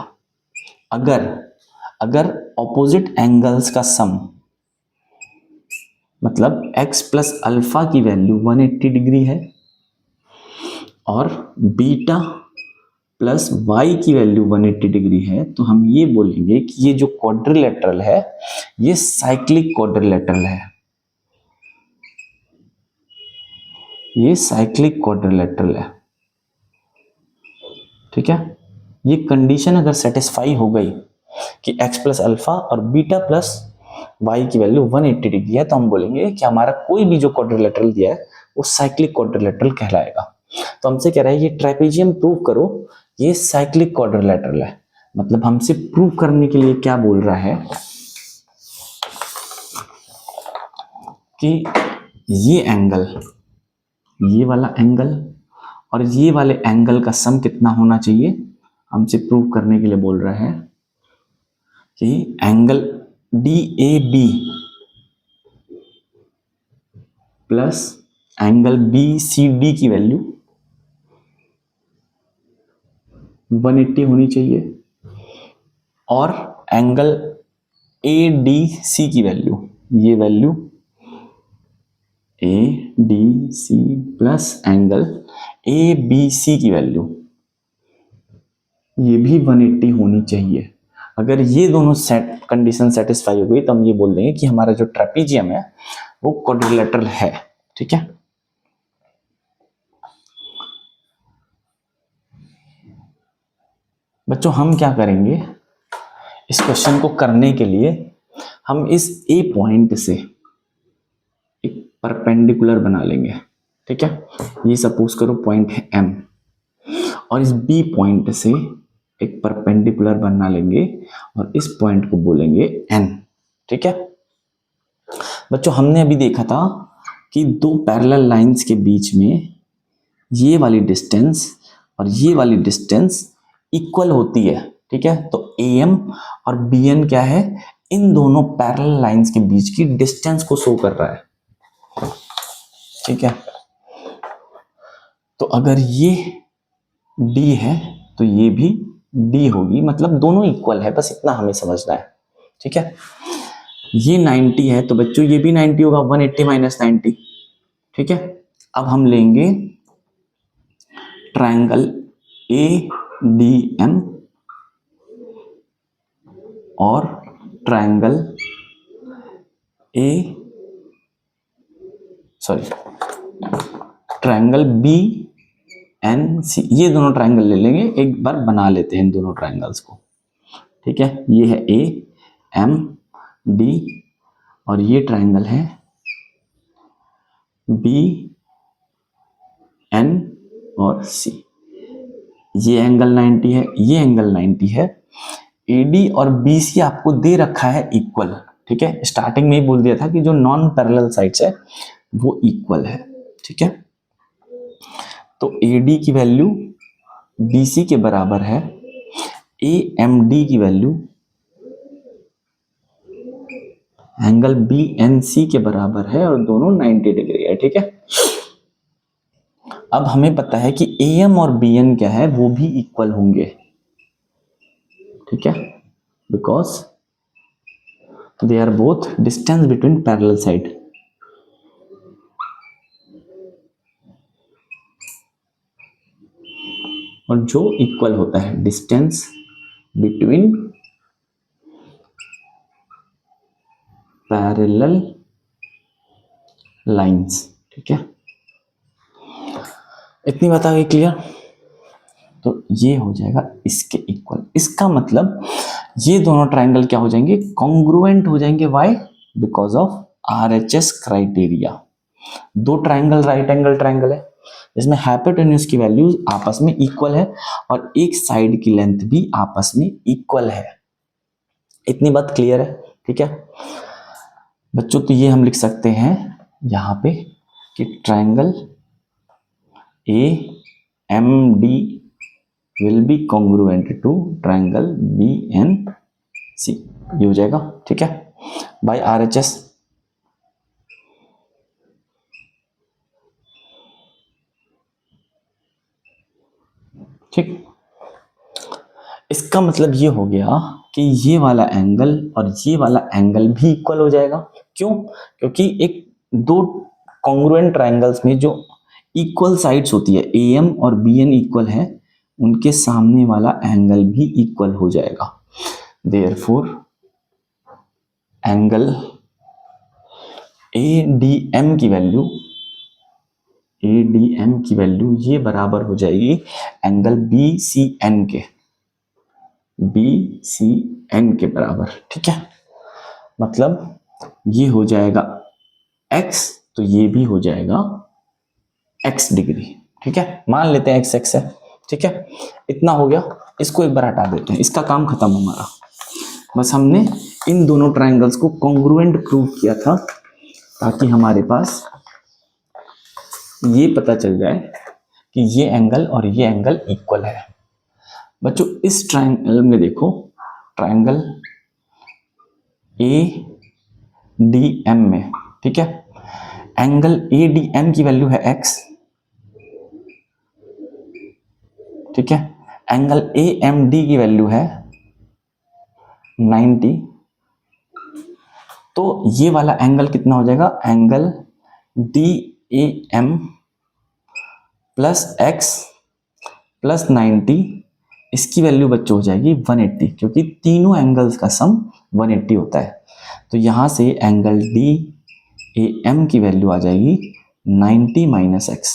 अगर ऑपोजिट एंगल्स का सम, मतलब x प्लस अल्फा की वैल्यू 180 डिग्री है और बीटा प्लस y की वैल्यू 180 डिग्री है, तो हम ये बोलेंगे कि ये जो क्वाड्रिलेटरल है ये साइक्लिक क्वाड्रिलेटरल है, ये साइक्लिक क्वाड्रिलेटरल है, ठीक है। ये कंडीशन अगर सेटिस्फाई हो गई कि x प्लस अल्फा और बीटा प्लस y की वैल्यू 180 डिग्री है, तो हम बोलेंगे कि हमारा कोई भी जो क्वाड्रिलेटरल दिया है वो साइक्लिक क्वाड्रिलेटरल कहलाएगा। तो हमसे कह रहा है ये ट्रेपीजियम प्रूव करो, ये साइक्लिक क्वाड्रिलेटरल है। मतलब हमसे प्रूव करने के लिए क्या बोल रहा है कि ये एंगल, ये वाला एंगल और ये वाले एंगल का सम कितना होना चाहिए, हमसे प्रूव करने के लिए बोल रहा है कि angle D A B plus angle B C D की वैल्यू 180 होनी चाहिए, और एंगल ए डी सी की वैल्यू, ये value A D C plus angle A B C की वैल्यू ये भी 180 होनी चाहिए। अगर ये दोनों कंडीशन सेटिस्फाई हो गई तो हम ये बोल देंगे कि हमारा जो ट्रेपीजियम है वो क्वाड्रिलेटरल है, ठीक है। बच्चों हम क्या करेंगे, इस क्वेश्चन को करने के लिए हम इस ए पॉइंट से एक परपेंडिकुलर बना लेंगे, ठीक है। ये सपोज करो पॉइंट है एम, और इस बी पॉइंट से एक परपेंडिकुलर बना लेंगे और इस पॉइंट को बोलेंगे एन, ठीक है। बच्चों हमने अभी देखा था कि 2 पैरेलल लाइंस के बीच में ये वाली डिस्टेंस और ये वाली डिस्टेंस इक्वल होती है, ठीक है। तो AM और BN क्या है, इन दोनों पैरेलल लाइंस के बीच की डिस्टेंस को शो कर रहा है, ठीक है। तो अगर ये D है तो ये भी D होगी, मतलब दोनों इक्वल है, बस इतना हमें समझना है, ठीक है। ये 90 है तो बच्चों ये भी 90 होगा, 180 माइनस 90, ठीक है। अब हम लेंगे ट्रायंगल ADM और ट्रायंगल ट्रायंगल BNC, ये दोनों ट्रायंगल ले लेंगे, एक बार बना लेते हैं इन दोनों ट्रायंगल्स को, ठीक है। ये है AMD और ये ट्रायंगल है BN और C। ये एंगल 90 है, ये एंगल 90 है। AD और BC आपको दे रखा है इक्वल, ठीक है। स्टार्टिंग में ही बोल दिया था कि जो नॉन पैरेलल साइड्स है वो इक्वल है, ठीक है। तो AD की वैल्यू BC के बराबर है, AMD की वैल्यू एंगल BNC के बराबर है और दोनों 90 डिग्री है, ठीक है। अब हमें पता है कि AM और BN क्या है, वो भी इक्वल होंगे, ठीक है, because they are both distance between parallel side. और जो इक्वल होता है डिस्टेंस बिटवीन पैरेलल लाइंस। ठीक है, इतनी बात आ गई क्लियर? तो ये हो जाएगा इसके इक्वल। इसका मतलब ये दोनों ट्राइंगल क्या हो जाएंगे? कॉन्ग्रुएंट हो जाएंगे। Why? Because of RHS criteria. दो ट्राइंगल राइट एंगल ट्राइंगल है जिसमें हाइपोटेन्यूज की वैल्यूज आपस में इक्वल है और एक साइड की लेंथ भी आपस में इक्वल है। इतनी बात क्लियर है? ठीक है बच्चों, तो ये हम लिख सकते हैं यहां पे कि triangle AMD will be congruent to triangle BNC। ये हो जाएगा। ठीक है, बाय RHS। ठीक, इसका मतलब ये हो गया कि ये वाला एंगल और ये वाला एंगल भी इक्वल हो जाएगा। क्यों? क्योंकि एक दो कॉन्ग्रुएंट ट्राइंगल्स में जो इक्वल साइड्स होती है AM और BN इक्वल है, उनके सामने वाला एंगल भी इक्वल हो जाएगा। देयरफॉर एंगल ADM की वैल्यू ये बराबर हो जाएगी एंगल BCN के बराबर। ठीक है, मतलब ये हो जाएगा x, तो ये भी हो जाएगा x डिग्री। ठीक है, मान लेते हैं x है। ठीक है, इतना हो गया। इसको एक बार हटा देते हैं, इसका काम खत्म हमारा। बस हमने इन दोनों ट्राइंगल्स को कॉन्ग्रुएंट प्रूव किया था ताकि हमारे पास ये पता चल जाए कि ये एंगल और ये एंगल इक्वल है। बच्चों इस ट्राइंगल में देखो, ट्राइंगल ADM में, ठीक है, एंगल ADM की वैल्यू है x। ठीक है, एंगल AMD की वैल्यू है 90। तो ये वाला एंगल कितना हो जाएगा? Angle DAM plus x plus 90, इसकी वैल्यू बच्चों हो जाएगी 180, क्योंकि तीनों एंगल्स का सम 180 होता है। तो यहां से एंगल DAM की वैल्यू आ जाएगी 90 माइनस x।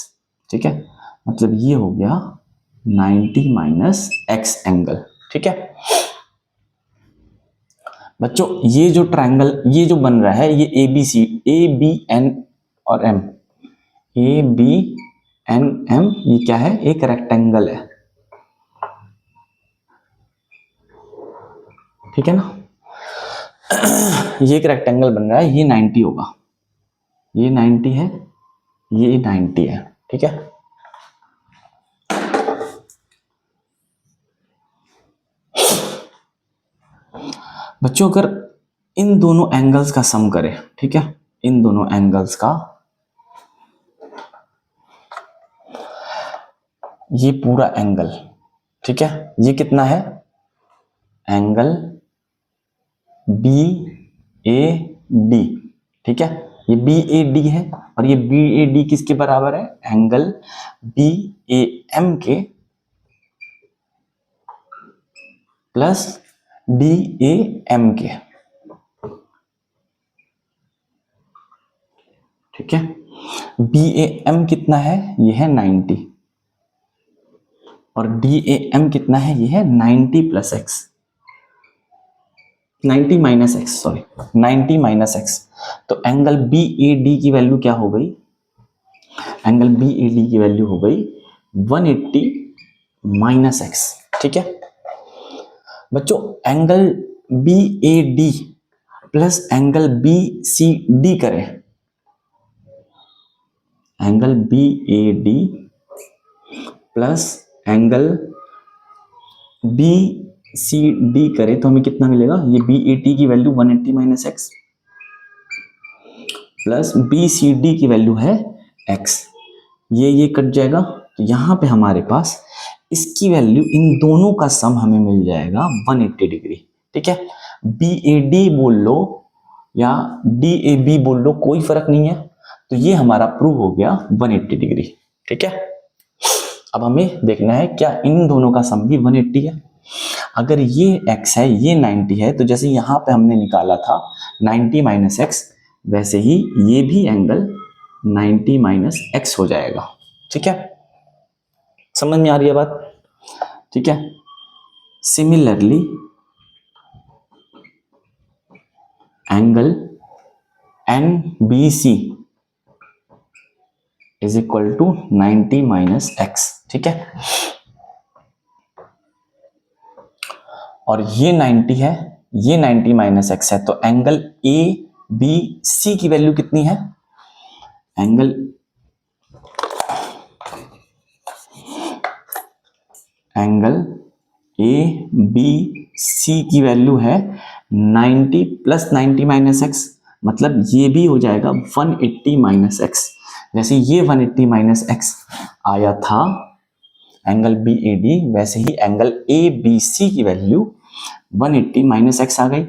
ठीक है, मतलब ये हो गया 90 माइनस x एंगल। ठीक है बच्चों, ये जो ट्राइंगल ये जो बन रहा है, ये ABN और M, ABNM, ये क्या है? एक रेक्टेंगल है। ठीक है ना, ये एक रेक्टेंगल बन रहा है, ये 90 होगा, ये 90 है, ये 90 है। ठीक है, बच्चों अगर इन दोनों एंगल्स का सम करें, ठीक है, इन दोनों एंगल्स का, ये पूरा एंगल, ठीक है, ये कितना है? Angle BAD। ठीक है, ये BAD है और ये BAD किसके बराबर है? एंगल BAM के प्लस DAM के। ठीक है, BAM कितना है? ये है 90 और DAM कितना है? ये है 90 plus x, 90 minus x, sorry 90 minus x। तो एंगल BAD की वैल्यू क्या हो गई? एंगल BAD की वैल्यू हो गई 180 माइनस x। ठीक है बच्चों, angle BAD plus angle BCD करें, angle BAD plus angle BCD करें तो हमें कितना मिलेगा? ये BAD की value 180 minus x plus BCD की वैल्यू है x। ये कट जाएगा, तो यहां पे हमारे पास इसकी वैल्यू, इन दोनों का सम हमें मिल जाएगा 180 डिग्री। ठीक है, BAD बोल लो या DAB बोल लो, कोई फर्क नहीं है। तो ये हमारा प्रूव हो गया 180 डिग्री। ठीक है, अब हमें देखना है क्या इन दोनों का सम भी 180 है। अगर ये x है, ये 90 है, तो जैसे यहाँ पे हमने निकाला था 90 माइनस एक्स, वैसे ही ये भी एंगल 90 माइनस एक्स हो जाएगा। ठीक है, समझ में आ रही है बात? ठीक है, similarly angle NBC is equal to 90 minus X. ठीक है, और ये 90 है, ये 90 माइनस एक्स है, तो एंगल ABC की वैल्यू कितनी है? एंगल ABC की वैल्यू है 90 प्लस 90 माइनस एक्स, मतलब ये भी हो जाएगा 180 माइनस एक्स। जैसे ये 180 माइनस एक्स आया था एंगल BAD, वैसे ही एंगल ABC की वैल्यू 180 माइनस एक्स आ गई।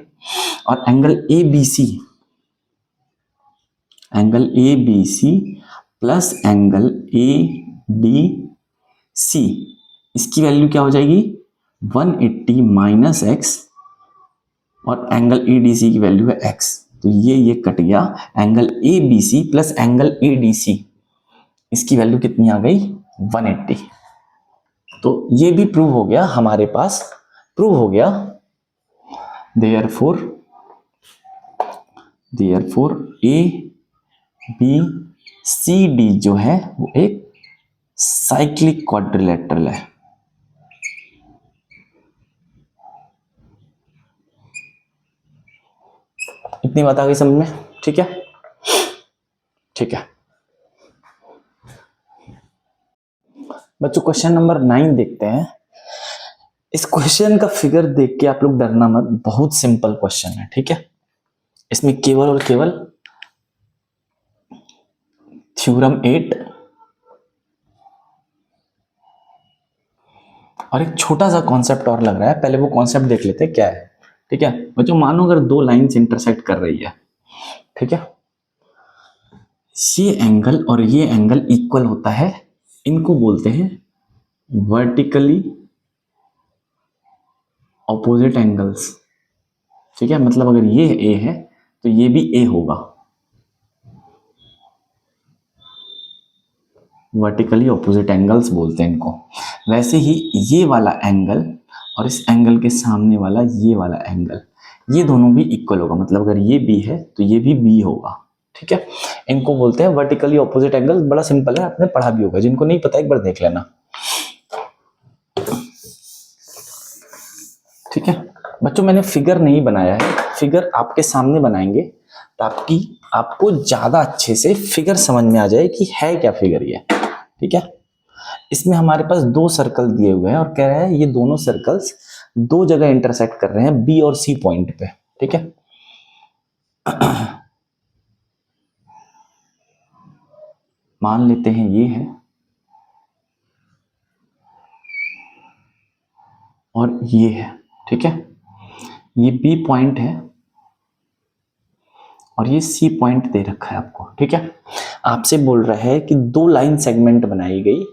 और angle ABC plus angle ADC, इसकी वैल्यू क्या हो जाएगी? 180 माइनस एक्स, और एंगल ADC की वैल्यू है x, तो ये कट गया। Angle ABC plus angle ADC, इसकी वैल्यू कितनी आ गई? 180। तो ये भी प्रूव हो गया, हमारे पास प्रूव हो गया। देयरफॉर ABCD जो है वो एक साइक्लिक क्वाड्रिलेटरल है। इतनी बात आ गई समझ में? ठीक है, ठीक है बच्चों, क्वेश्चन नंबर 9 देखते हैं। इस क्वेश्चन का फिगर देख के आप लोग डरना मत, बहुत सिंपल क्वेश्चन है। ठीक है, इसमें केवल और केवल थ्योरम 8 और एक छोटा सा कॉन्सेप्ट और लग रहा है, पहले वो कॉन्सेप्ट देख लेते हैं क्या है। ठीक है बच्चों, मानो अगर दो लाइंस इंटरसेक्ट कर रही है, ठीक है, ये एंगल और ये एंगल इक्वल होता है, इनको बोलते हैं वर्टिकली ऑपोजिट एंगल्स। ठीक है, मतलब अगर ये A है तो ये भी A होगा, वर्टिकली ऑपोजिट एंगल्स बोलते हैं इनको। वैसे ही ये वाला एंगल और इस एंगल के सामने वाला ये वाला एंगल, ये दोनों भी इक्वल होगा, मतलब अगर ये B है तो ये भी B होगा। ठीक है, इनको बोलते हैं वर्टिकली ऑपोजिट एंगल्स। बड़ा सिंपल है, आपने पढ़ा भी होगा, जिनको नहीं पता एक बार देख लेना। ठीक है बच्चों, मैंने फिगर नहीं बनाया है, फिगर आपके सामने बनाएंगे ताकि आपको ज्यादा अच्छे से फिगर समझ में आ जाए कि है क्या फिगर ये। ठीक है, इसमें हमारे पास दो सर्कल दिए हुए हैं और कह रहा है ये दोनों सर्कल्स दो जगह इंटरसेक्ट कर रहे हैं, B और C पॉइंट पे। ठीक है, मान लेते हैं ये है और ये है। ठीक है, ये B पॉइंट है और ये C पॉइंट दे रखा है आपको। ठीक है, आपसे बोल रहा है कि दो लाइन सेगमेंट बनाई गई,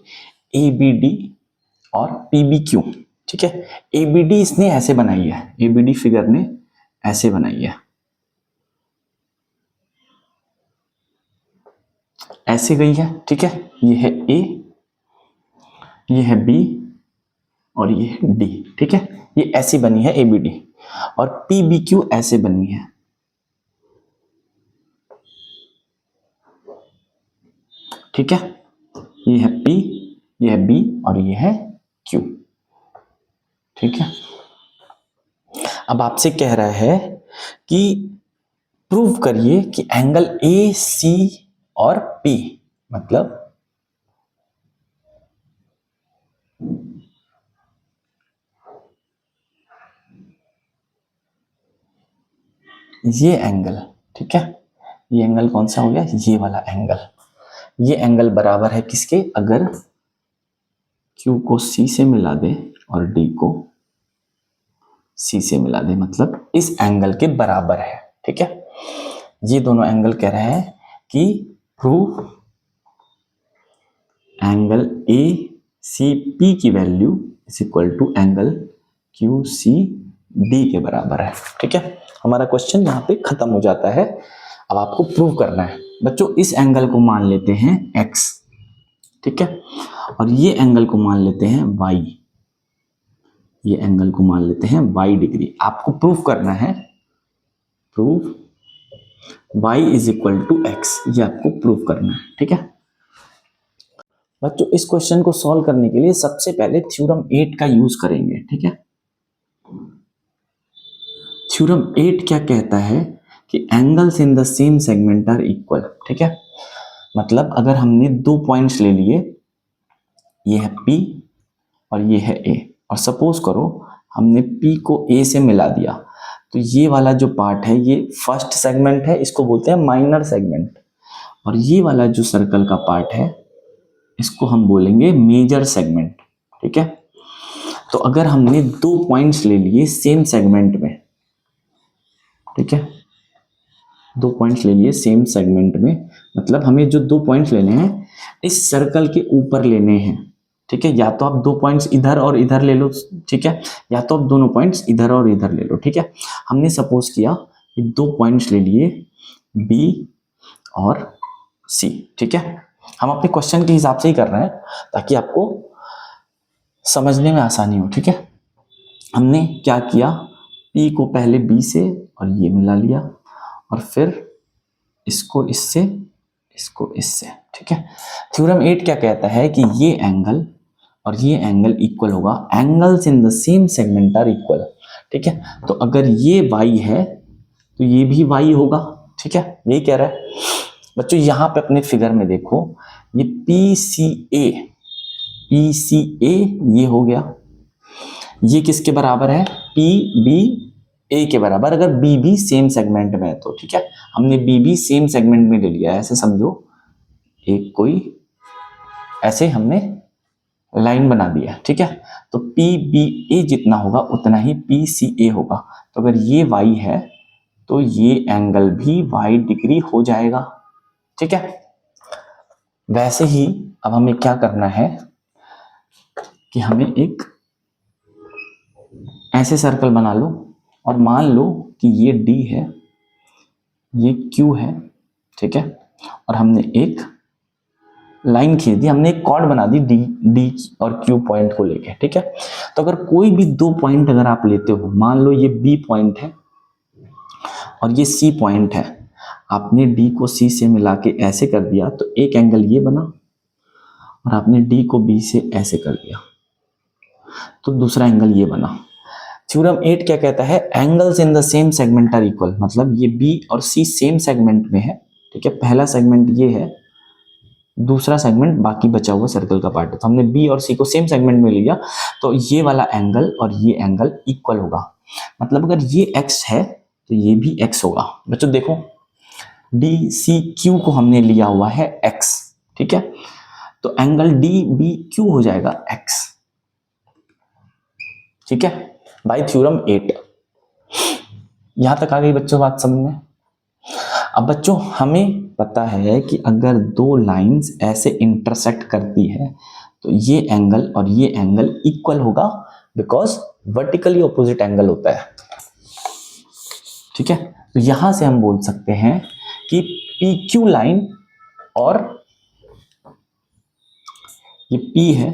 ABD और PBQ। ठीक है, ABD इसने ऐसे बनाई है, ABD फिगर ने ऐसे बनाई है, ऐसे गई है। ठीक है, ये है A, ये है B और ये है D। ठीक है, ये ऐसी बनी है ABD, और PBQ ऐसे बनी है। ठीक है, ये है P, ये है B और ये है Q। ठीक है, अब आपसे कह रहा है कि प्रूव करिए कि एंगल AC और P, मतलब ये एंगल, ठीक है, ये एंगल कौन सा हो गया? ये वाला एंगल। ये एंगल बराबर है किसके? अगर Q को C से मिला दे और D को C से मिला दे, मतलब इस एंगल के बराबर है। ठीक है, ये दोनों एंगल कह रहे हैं कि प्रूव एंगल सी पी की value is equal to angle Q C D के बराबर है। ठीक है, हमारा क्वेश्चन यहाँ पे खत्म हो जाता है। अब आपको प्रूव करना है बच्चों, इस एंगल को मान लेते हैं x, ठीक है, और ये एंगल को मान लेते हैं y, ये एंगल को मान लेते हैं y डिग्री। आपको प्रूव करना है, prove y is equal to x, ये आपको प्रूव करना है। ठीक है बच्चों, इस क्वेश्चन को सॉल्व करने के लिए सबसे पहले थ्योरम 8 का यूज करेंगे। ठीक है, थ्योरम 8 क्या कहता है कि angles in the same segment are equal. ठीक है, मतलब अगर हमने दो पॉइंट्स ले लिए, ये है P और ये है A, और सपोज करो हमने P को A से मिला दिया, तो ये वाला जो पार्ट है ये फर्स्ट सेगमेंट है, इसको बोलते हैं माइनर सेगमेंट, और ये वाला जो सर्कल का पार्ट है इसको हम बोलेंगे मेजर सेगमेंट। ठीक है, तो अगर हमने दो पॉइंट्स ले लिए सेम सेगमेंट में, ठीक है, दो पॉइंट्स ले लिए सेम सेगमेंट में, मतलब हमें जो दो पॉइंट्स लेने हैं इस सर्कल के ऊपर लेने हैं। ठीक है, या तो आप दो पॉइंट्स इधर और इधर ले लो, ठीक है, या तो आप दोनों पॉइंट्स इधर और इधर ले लो। ठीक है, हमने सपोज किया कि दो पॉइंट्स ले लिए B और C। ठीक है, हम अपने क्वेश्चन के हिसाब से ही कर रहे हैं ताकि आपको समझने में आसानी हो। ठीक है, हमने क्या किया, P को पहले B से और ये मिला लिया, और फिर इसको इससे, इसको इससे। ठीक है, थ्योरम 8 क्या कहता है कि ये एंगल और ये एंगल इक्वल होगा, angles in the same segment are equal. ठीक है, तो अगर ये y है तो ये भी y होगा। ठीक है, यही कह रहा है बच्चों। यहाँ पे अपने फिगर में देखो, ये PCA ये हो गया, ये किसके बराबर है, PBA के बराबर, अगर BB सेम सेगमेंट में है तो। ठीक है, हमने BB सेम सेगमेंट में ले लिया, ऐसे समझो, एक कोई ऐसे हमने लाइन बना दिया। ठीक है, तो PBA जितना होगा उतना ही PCA होगा, तो अगर ये y है तो ये एंगल भी y डिग्री हो जाएगा। ठीक है, वैसे ही अब हमें क्या करना है कि हमें एक ऐसे सर्कल बना लो और मान लो कि ये D है, ये Q है। ठीक है, और हमने एक लाइन खींच दी, हमने एक कॉर्ड बना दी D और Q पॉइंट को लेके। ठीक है, तो अगर कोई भी दो पॉइंट अगर आप लेते हो, मान लो ये B पॉइंट है और ये C पॉइंट है, आपने D को C से मिला के ऐसे कर दिया तो एक एंगल ये बना, और आपने D को B से ऐसे कर दिया तो दूसरा एंगल ये बना। थ्योरम 8 क्या कहता है, angles in the same segment are equal, मतलब ये B और C सेम सेगमेंट में है। ठीक है, पहला सेगमेंट ये है, दूसरा सेगमेंट बाकी बचा हुआ सर्कल का पार्ट है, तो हमने B और C को सेम सेगमेंट में लिया, तो ये वाला एंगल और ये एंगल इक्वल होगा। मतलब अगर ये x है तो ये भी x होगा। बच्चों देखो, DCQ को हमने लिया हुआ है x। ठीक है, तो एंगल DBQ हो जाएगा x। ठीक है, बाय थ्योरम 8। यहां तक आ गई बच्चों बात समझ में। अब बच्चों हमें पता है कि अगर दो लाइंस ऐसे इंटरसेक्ट करती है तो ये एंगल और ये एंगल इक्वल होगा, बिकॉज वर्टिकली ऑपोजिट एंगल होता है। ठीक है, तो यहां से हम बोल सकते हैं कि PQ लाइन और ये P है,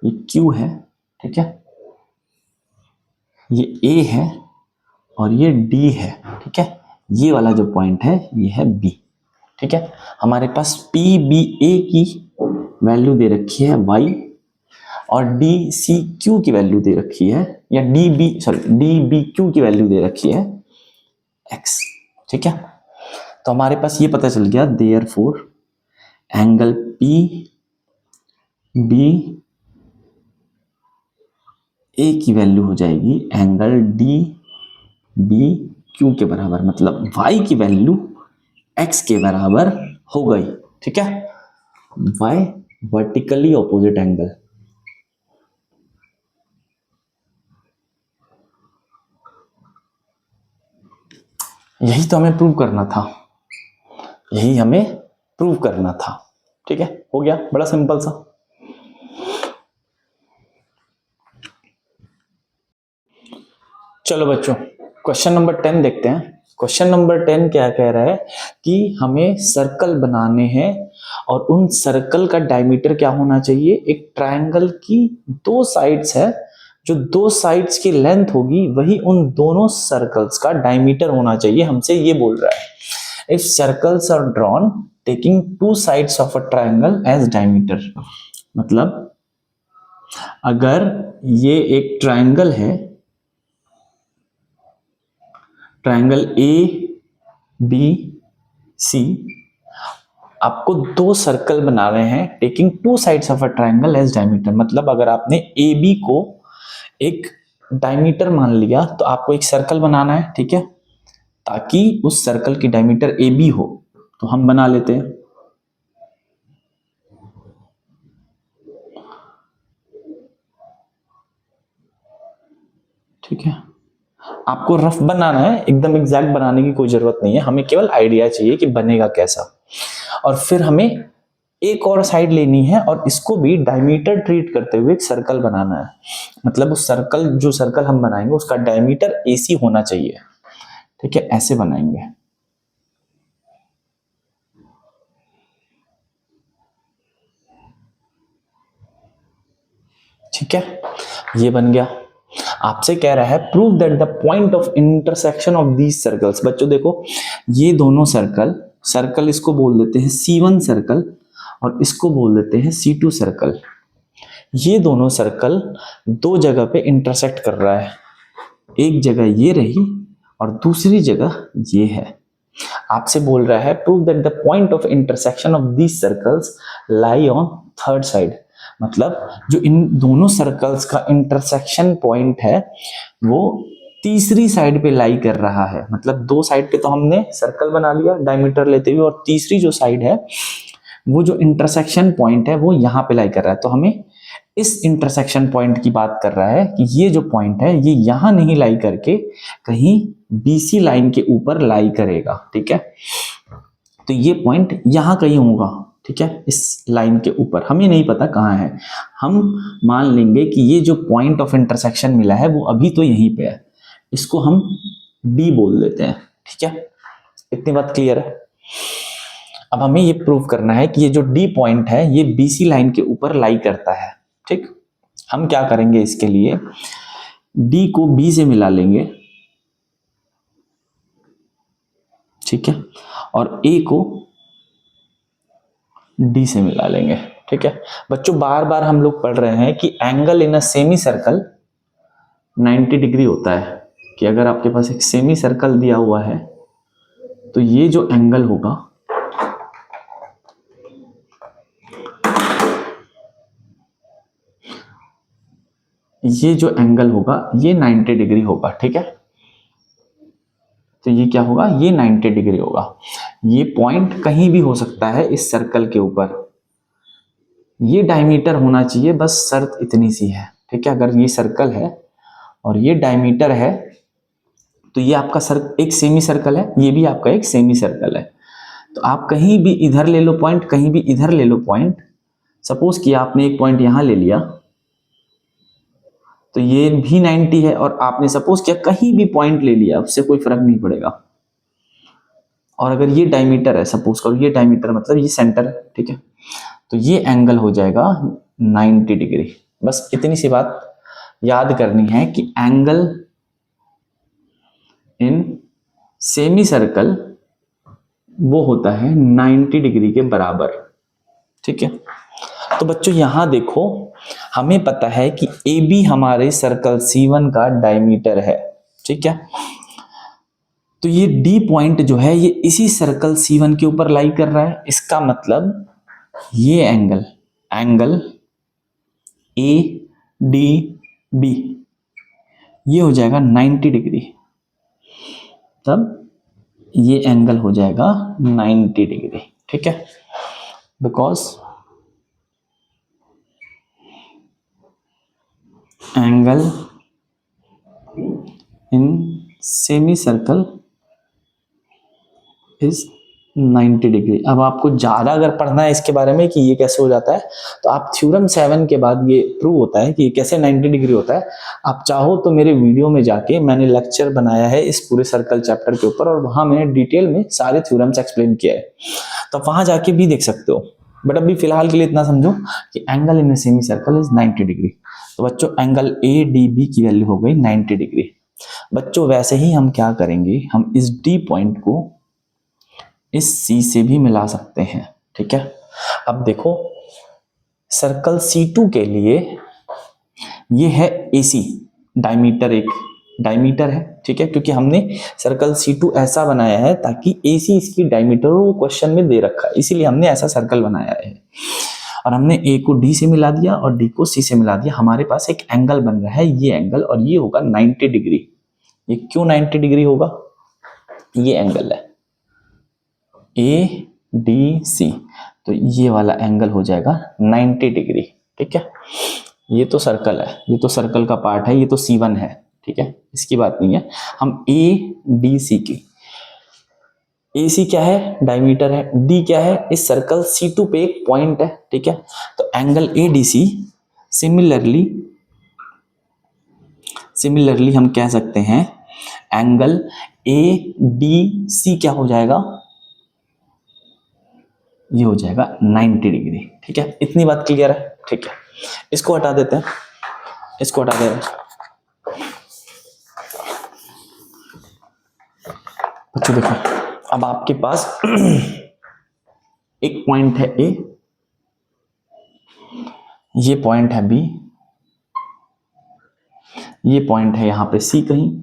ये Q है, ठीक है, ये A है और ये D है। ठीक है, ये वाला जो पॉइंट है ये है B। ठीक है, हमारे पास PBA की वैल्यू दे रखी है y और DCQ की वैल्यू दे रखी है, या DBQ की वैल्यू दे रखी है x। ठीक है, तो हमारे पास ये पता चल गया, देयरफॉर एंगल PBA की वैल्यू हो जाएगी एंगल DBQ के बराबर, मतलब y की वैल्यू x के बराबर हो गई। ठीक है, y वर्टिकली ऑपोजिट एंगल। यही तो हमें प्रूव करना था, यही हमें प्रूव करना था। ठीक है, हो गया, बड़ा सिंपल सा। चलो बच्चों, क्वेश्चन नंबर 10 देखते हैं। क्वेश्चन नंबर 10 क्या कह रहा है कि हमें सर्कल बनाने हैं और उन सर्कल का डायमीटर क्या होना चाहिए। एक ट्रायंगल की दो साइड्स है, जो दो साइड्स की लेंथ होगी वही उन दोनों सर्कल्स का डायमीटर होना चाहिए, हमसे ये बोल रहा है। If circles are drawn taking two sides of a triangle as diameter, मतलब अगर ये एक ट्रायंगल है, ट्रायंगल ए बी सी, आपको दो सर्कल बना रहे हैं taking two sides of a triangle as diameter, मतलब अगर आपने ए बी को एक डायमीटर मान लिया तो आपको एक सर्कल बनाना है, ठीक है, ताकि उस सर्कल की डायमीटर ए बी हो। तो हम बना लेते हैं। ठीक है, आपको रफ बनाना है, एकदम एग्जैक्ट बनाने की कोई जरूरत नहीं है, हमें केवल आइडिया चाहिए कि बनेगा कैसा। और फिर हमें एक और साइड लेनी है और इसको भी डायमीटर ट्रीट करते हुए एक सर्कल बनाना है, मतलब उस सर्कल, जो सर्कल हम बनाएंगे उसका डायमीटर एसी होना चाहिए। ठीक है, ऐसे बनाएंगे। ठीक है, ये बन गया। आपसे कह रहा है prove that the point of intersection of these circles. बच्चों देखो, ये दोनों सर्कल, सर्कल इसको बोल देते हैं C1 सर्कल और इसको बोल देते हैं C2 सर्कल। ये दोनों सर्कल दो जगह पे इंटरसेक्ट कर रहा है, एक जगह ये रही और दूसरी जगह ये है। आपसे बोल रहा है prove that the point of intersection of these circles lie on third side, मतलब जो इन दोनों सर्कल्स का इंटरसेक्शन पॉइंट है वो तीसरी साइड पे लाई कर रहा है। मतलब दो साइड पे तो हमने सर्कल बना लिया डायमीटर लेते हुए, और तीसरी जो साइड है वो जो इंटरसेक्शन पॉइंट है वो यहाँ पे लाई कर रहा है। तो हमें इस इंटरसेक्शन पॉइंट की बात कर रहा है कि ये जो पॉइंट है ये यहां नहीं लाई करके कहीं BC लाइन के ऊपर लाई करेगा। ठीक है, तो ये पॉइंट यहां कहीं होगा। ठीक है, इस लाइन के ऊपर, हमें नहीं पता कहां है, हम मान लेंगे कि ये जो पॉइंट ऑफ इंटरसेक्शन मिला है वो अभी तो यहीं पे है, इसको हम D बोल देते हैं। ठीक है, इतनी बात क्लियर है। अब हमें ये प्रूव करना है कि ये जो D पॉइंट है ये BC लाइन के ऊपर लाई करता है। ठीक, हम क्या करेंगे, इसके लिए D को B से मिला लेंगे, ठीक है, और A को D से मिला लेंगे। ठीक है बच्चों, बार बार हम लोग पढ़ रहे हैं कि angle in a semi circle 90 degree होता है, कि अगर आपके पास एक सेमी सर्कल दिया हुआ है तो ये जो एंगल होगा ये 90 डिग्री होगा। ठीक है, तो ये क्या होगा, ये 90 डिग्री होगा। ये पॉइंट कहीं भी हो सकता है इस सर्कल के ऊपर, ये डायमीटर होना चाहिए, बस शर्त इतनी सी है। ठीक है, अगर ये सर्कल है और ये डायमीटर है तो ये आपका एक सेमी सर्कल है, ये भी आपका एक सेमी सर्कल है। तो आप कहीं भी इधर ले लो पॉइंट, कहीं भी इधर ले लो पॉइंट। सपोज कि आपने एक पॉइंट यहां ले लिया तो ये भी 90 है, और आपने सपोज किया कहीं भी पॉइंट ले लिया, उससे कोई फर्क नहीं पड़ेगा। और अगर ये डायमीटर है, सपोज करो ये डायमीटर मतलब ये सेंटर है, ठीक है, तो ये एंगल हो जाएगा 90 डिग्री। बस इतनी सी बात याद करनी है कि एंगल इन सेमी सर्कल वो होता है 90 डिग्री के बराबर। ठीक है, तो बच्चों यहां देखो, हमें पता है कि AB हमारे सर्कल C1 का डायमीटर है। ठीक है, तो ये D पॉइंट जो है ये इसी सर्कल C1 के ऊपर लाई कर रहा है, इसका मतलब ये एंगल ADB ये हो जाएगा 90 डिग्री, तब ये एंगल हो जाएगा 90 डिग्री। ठीक है, because angle in semi circle is 90 degree. अब आपको ज़्यादा अगर पढ़ना है इसके बारे में कि ये कैसे हो जाता है, तो आप थ्योरम 7 के बाद ये प्रूव होता है कि ये कैसे 90 डिग्री होता है। आप चाहो तो मेरे वीडियो में जाके मैंने लेक्चर बनाया है इस पूरे सर्कल चैप्टर के ऊपर, और वहाँ मैंने डिटेल में सारे थ्योरम्स एक्सप्लेन किया है, तो वहाँ जाके भी देख सकते हो। बट अभी फिलहाल के लिए इतना समझो कि angle in a semi circle is 90 degree. तो बच्चों एंगल ए डी बी की वैल्यू हो गई 90 डिग्री। बच्चों वैसे ही हम क्या करेंगे, हम इस डी पॉइंट को इस सी से भी मिला सकते हैं, ठीक है। अब देखो सर्कल C2 के लिए ये है AC, डायमीटर, एक डायमीटर है, ठीक है, क्योंकि हमने सर्कल C2 ऐसा बनाया है ताकि AC इसकी डायमीटर वो क्वेश्चन में दे रखा है, इसीलिए हमने ऐसा सर्कल बनाया है। और हमने A को D से मिला दिया और D को C से मिला दिया, हमारे पास एक एंगल बन रहा है, ये एंगल, और ये होगा 90 डिग्री। ये क्यों 90 डिग्री होगा, ये एंगल है ADC, तो ये वाला एंगल हो जाएगा 90 डिग्री, ठीक है। ये तो सर्कल है, ये तो सर्कल का पार्ट है, ये तो C1 है, ठीक है, इसकी बात नहीं है। हम ADC की, AC क्या है, डायमीटर है, D क्या है, इस सर्कल C2 पे एक पॉइंट है, ठीक है। तो एंगल ADC सिमिलरली हम कह सकते हैं एंगल ADC क्या हो जाएगा, ये हो जाएगा 90 डिग्री, ठीक है। इतनी बात क्लियर है, ठीक है। इसको हटा देते हैं, इसको हटा देते हैं। बच्चों देखो अब आपके पास एक पॉइंट है A, ये पॉइंट है B, ये पॉइंट है यहां पे C कहीं,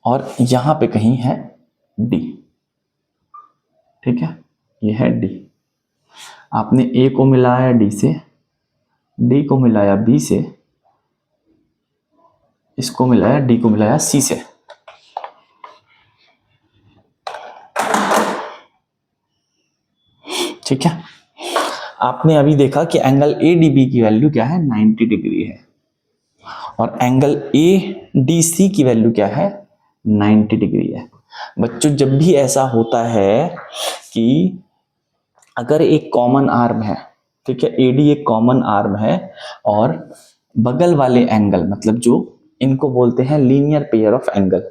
और यहां पे कहीं है D, ठीक है, ये है D। आपने A को मिलाया D से, D को मिलाया B से, इसको मिलाया, D को मिलाया C से, ठीक है। आपने अभी देखा कि एंगल ADB की वैल्यू क्या है, 90 डिग्री है, और एंगल ADC की वैल्यू क्या है, 90 डिग्री है। बच्चों जब भी ऐसा होता है कि अगर एक कॉमन आर्म है, ठीक है, AD एक कॉमन आर्म है, और बगल वाले एंगल, मतलब जो इनको बोलते हैं लीनियर पेयर ऑफ एंगल,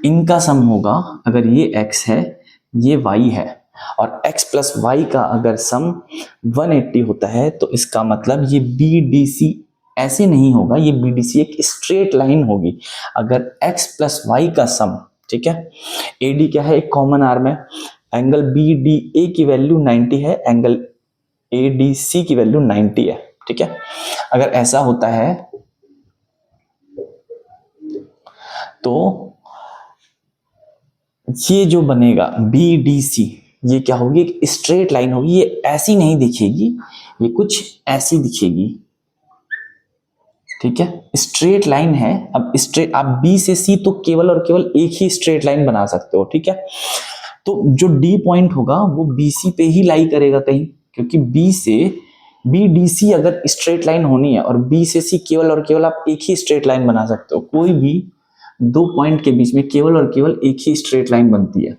इनका सम होगा, अगर ये x है ये y है, और x प्लस y का अगर सम 180 होता है, तो इसका मतलब ये BDC ऐसे नहीं होगा, ये BDC एक स्ट्रेट लाइन होगी अगर x प्लस y का सम, ठीक है। AD क्या है, एक कॉमन आर्म है, एंगल BDA की वैल्यू 90 है, एंगल ADC की वैल्यू 90 है, ठीक है। अगर ऐसा होता है तो ये जो बनेगा BDC, ये क्या होगी, एक स्ट्रेट लाइन होगी, ये ऐसी नहीं दिखेगी, ये कुछ ऐसी दिखेगी, ठीक है, स्ट्रेट लाइन है। अब स्ट्रेट आप B से C तो केवल और केवल एक ही स्ट्रेट लाइन बना सकते हो, ठीक है। तो जो D पॉइंट होगा वो BC पे ही लाई करेगा कहीं, क्योंकि B से BDC अगर स्ट्रेट लाइन होनी है और B से C केवल और केवल आप एक ही स्ट्रेट लाइन बना सकते हो, कोई भी दो पॉइंट के बीच में केवल और केवल एक ही स्ट्रेट लाइन बनती है।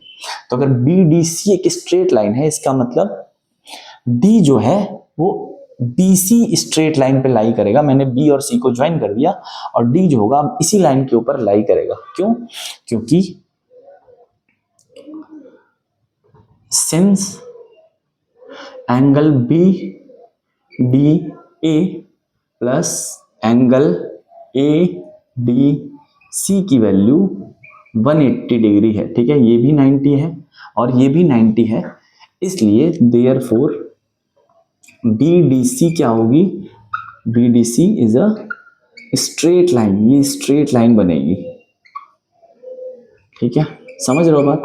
तो अगर BDC एक स्ट्रेट लाइन है, इसका मतलब D जो है वो BC स्ट्रेट लाइन पे लाई करेगा। मैंने B और C को ज्वाइन कर दिया और D जो होगा इसी लाइन के ऊपर लाई करेगा। क्यों? क्योंकि since angle BDA plus angle ADC की वैल्यू 180 डिग्री है, ठीक है, ये भी 90 है और ये भी 90 है, इसलिए देयरफॉर BDC क्या होगी, BDC is a straight line, ये स्ट्रेट लाइन बनेगी, ठीक है, समझ रहे हो बात।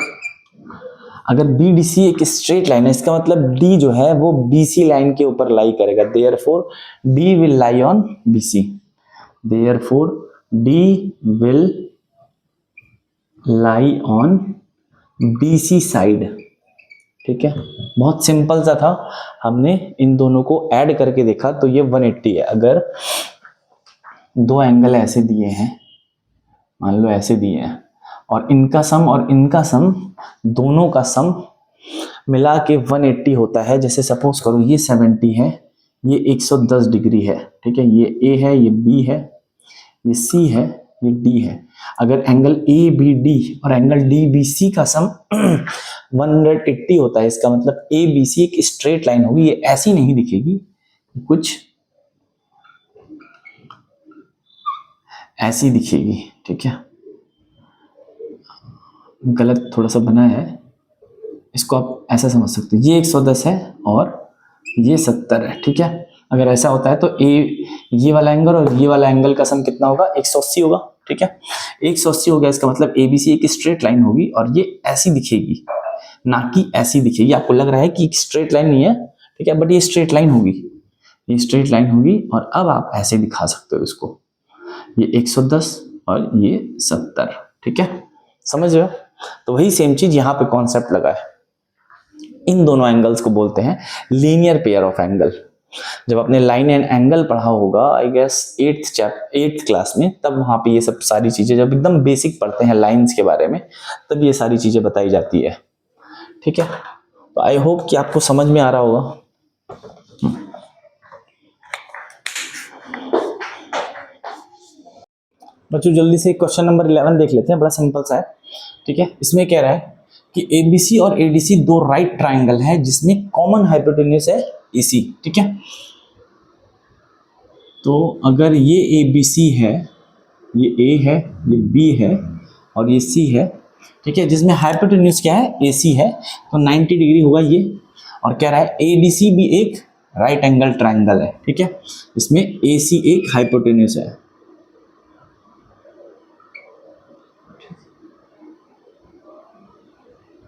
अगर BDC एक स्ट्रेट लाइन है, इसका मतलब D जो है वो BC लाइन के ऊपर लाई करेगा, therefore D will lie on BC, therefore D will lie on BC side, ठीक है। बहुत सिंपल सा था, हमने इन दोनों को ऐड करके देखा तो ये 180 है। अगर दो एंगल ऐसे दिए हैं, मान लो ऐसे दिए हैं, और इनका सम और इनका सम, दोनों का सम मिला के 180 होता है। जैसे सपोज करो ये 70 है, ये 110 डिग्री है, ठीक है। ये ए है, ये बी है, ये सी है, ये डी है। अगर एंगल ए बी डी और एंगल डी बी सी का सम 180 होता है, इसका मतलब ए बी सी एक स्ट्रेट लाइन होगी। ये ऐसी नहीं दिखेगी, कुछ ऐसी दिखेगी, ठीक है। गलत थोड़ा सा बना है, इसको आप ऐसा समझ सकते हैं। ये 110 है और ये 70 है, ठीक है। अगर ऐसा होता है तो ये वाला एंगल और ये वाला एंगल का सम कितना होगा, 180 होगा, ठीक है। 180 हो गया, इसका मतलब एबीसी एक स्ट्रेट लाइन होगी और ये ऐसी दिखेगी, ना कि ऐसी दिखेगी। आपको लग रहा है कि स्ट्रेट लाइन नहीं है, ठीक है, बट ये स्ट्रेट लाइन होगी, ये स्ट्रेट लाइन होगी। और अब आप ऐसे दिखा सकते हो इसको, ये 110 और ये 70, ठीक है, समझ रहे हो। तो वही सेम चीज यहाँ पे कॉन्सेप्ट लगा है। इन दोनों एंगल्स को बोलते हैं लीनियर पेयर ऑफ एंगल। जब आपने लाइन एंड एंगल पढ़ा होगा आई गेस 8th क्लास में, तब वहां पे ये सब सारी चीजें, जब एकदम बेसिक पढ़ते हैं लाइंस के बारे में, तब ये सारी चीजें बताई जाती है, ठीक है। तो आई होप कि आपको समझ में आ रहा होगा। बच्चों जल्दी से क्वेश्चन नंबर 11 देख लेते हैं, बड़ा सिंपल सा है, ठीक है। इसमें कह रहा है कि एबीसी और एडीसी दो राइट ट्राइंगल है जिसमें कॉमन हाइपोटेन्यूज है एसी, ठीक है। तो अगर ये एबीसी है, ये ए है, ये बी है और ये सी है, ठीक है, जिसमें हाइपोटेन्यूज क्या है, एसी है, तो 90 डिग्री होगा ये। और कह रहा है एडीसी भी एक राइट एंगल ट्राइंगल है, ठीक है, इसमें एसी एक हाइपोटेन्यूज है।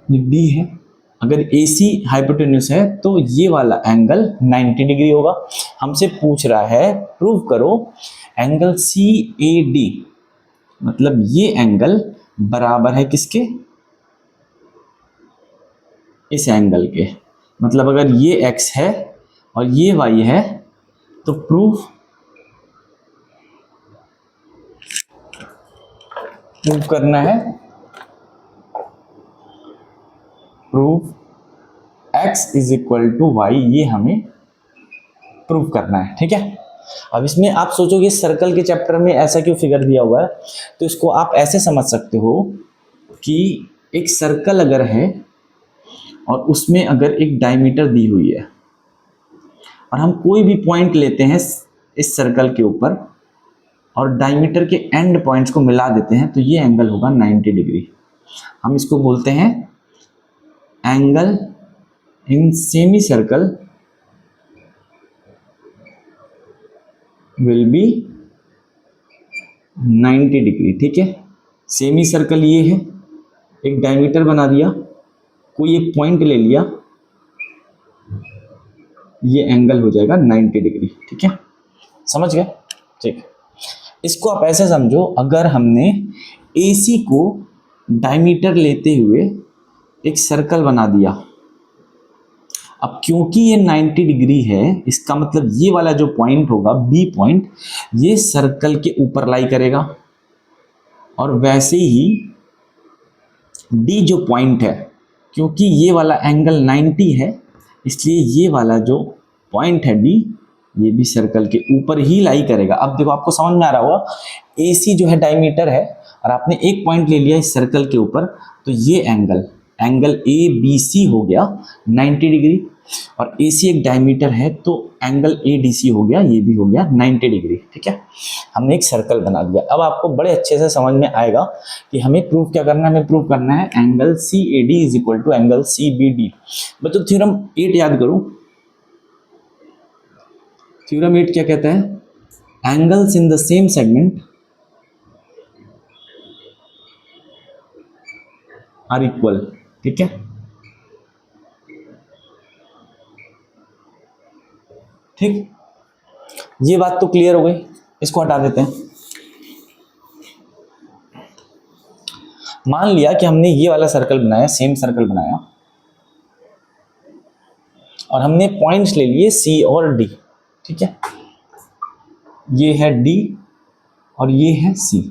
ये डी है। अगर AC हाइपोटेन्यूज है तो ये वाला एंगल 90 डिग्री होगा। हमसे पूछ रहा है प्रूव करो एंगल CAD, मतलब ये एंगल बराबर है किसके, इस एंगल के। मतलब अगर ये X है और ये Y है तो प्रूफ करना है, proof x is equal to Y, ये हमें प्रूव करना है, ठीक है। अब इसमें आप सोचोगे सर्कल के चैप्टर में ऐसा क्यों फिगर दिया हुआ है, तो इसको आप ऐसे समझ सकते हो कि एक सर्कल अगर है और उसमें अगर एक डायमीटर दी हुई है और हम कोई भी पॉइंट लेते हैं इस सर्कल के ऊपर और डायमीटर के एंड पॉइंट्स को मिला देते हैं, तो ये एंगल होगा 90 डिग्री। हम इसको बोलते हैं angle in semi circle will be 90 degree, ठीक है। सेमी सर्कल ये है, एक डायमीटर बना दिया, कोई एक पॉइंट ले लिया, ये एंगल हो जाएगा 90 डिग्री, ठीक है, समझ गए, ठीक। इसको आप ऐसे समझो, अगर हमने AC को डायमीटर लेते हुए एक सर्कल बना दिया, अब क्योंकि ये 90 डिग्री है, इसका मतलब ये वाला जो पॉइंट होगा B पॉइंट, ये सर्कल के ऊपर लाई करेगा। और वैसे ही D जो पॉइंट है, क्योंकि ये वाला एंगल 90 है, इसलिए ये वाला जो पॉइंट है D, ये भी सर्कल के ऊपर ही लाई करेगा। अब देखो आपको समझ में आ रहा होगा, AC जो है डायमीटर है और आपने एक पॉइंट ले लिया इस सर्कल के ऊपर, तो ये एंगल ABC हो गया 90 डिग्री, और AC एक डायमीटर है तो एंगल ADC हो गया, ये भी हो गया 90 डिग्री, ठीक है। हमने एक सर्कल बना दिया। अब आपको बड़े अच्छे से समझ में आएगा कि हमें प्रूफ क्या करना है। हमें प्रूफ करना है angle CAD is equal to angle CBD। बच्चों थ्योरम 8 याद करो। थ्योरम 8 क्या कहता है, angles in the same segment are equal, ठीक है, ठीक। ये बात तो क्लियर हो गई, इसको हटा देते हैं। मान लिया कि हमने ये वाला सर्कल बनाया, सेम सर्कल बनाया, और हमने पॉइंट्स ले लिए C और D, ठीक है। ये है D और ये है C।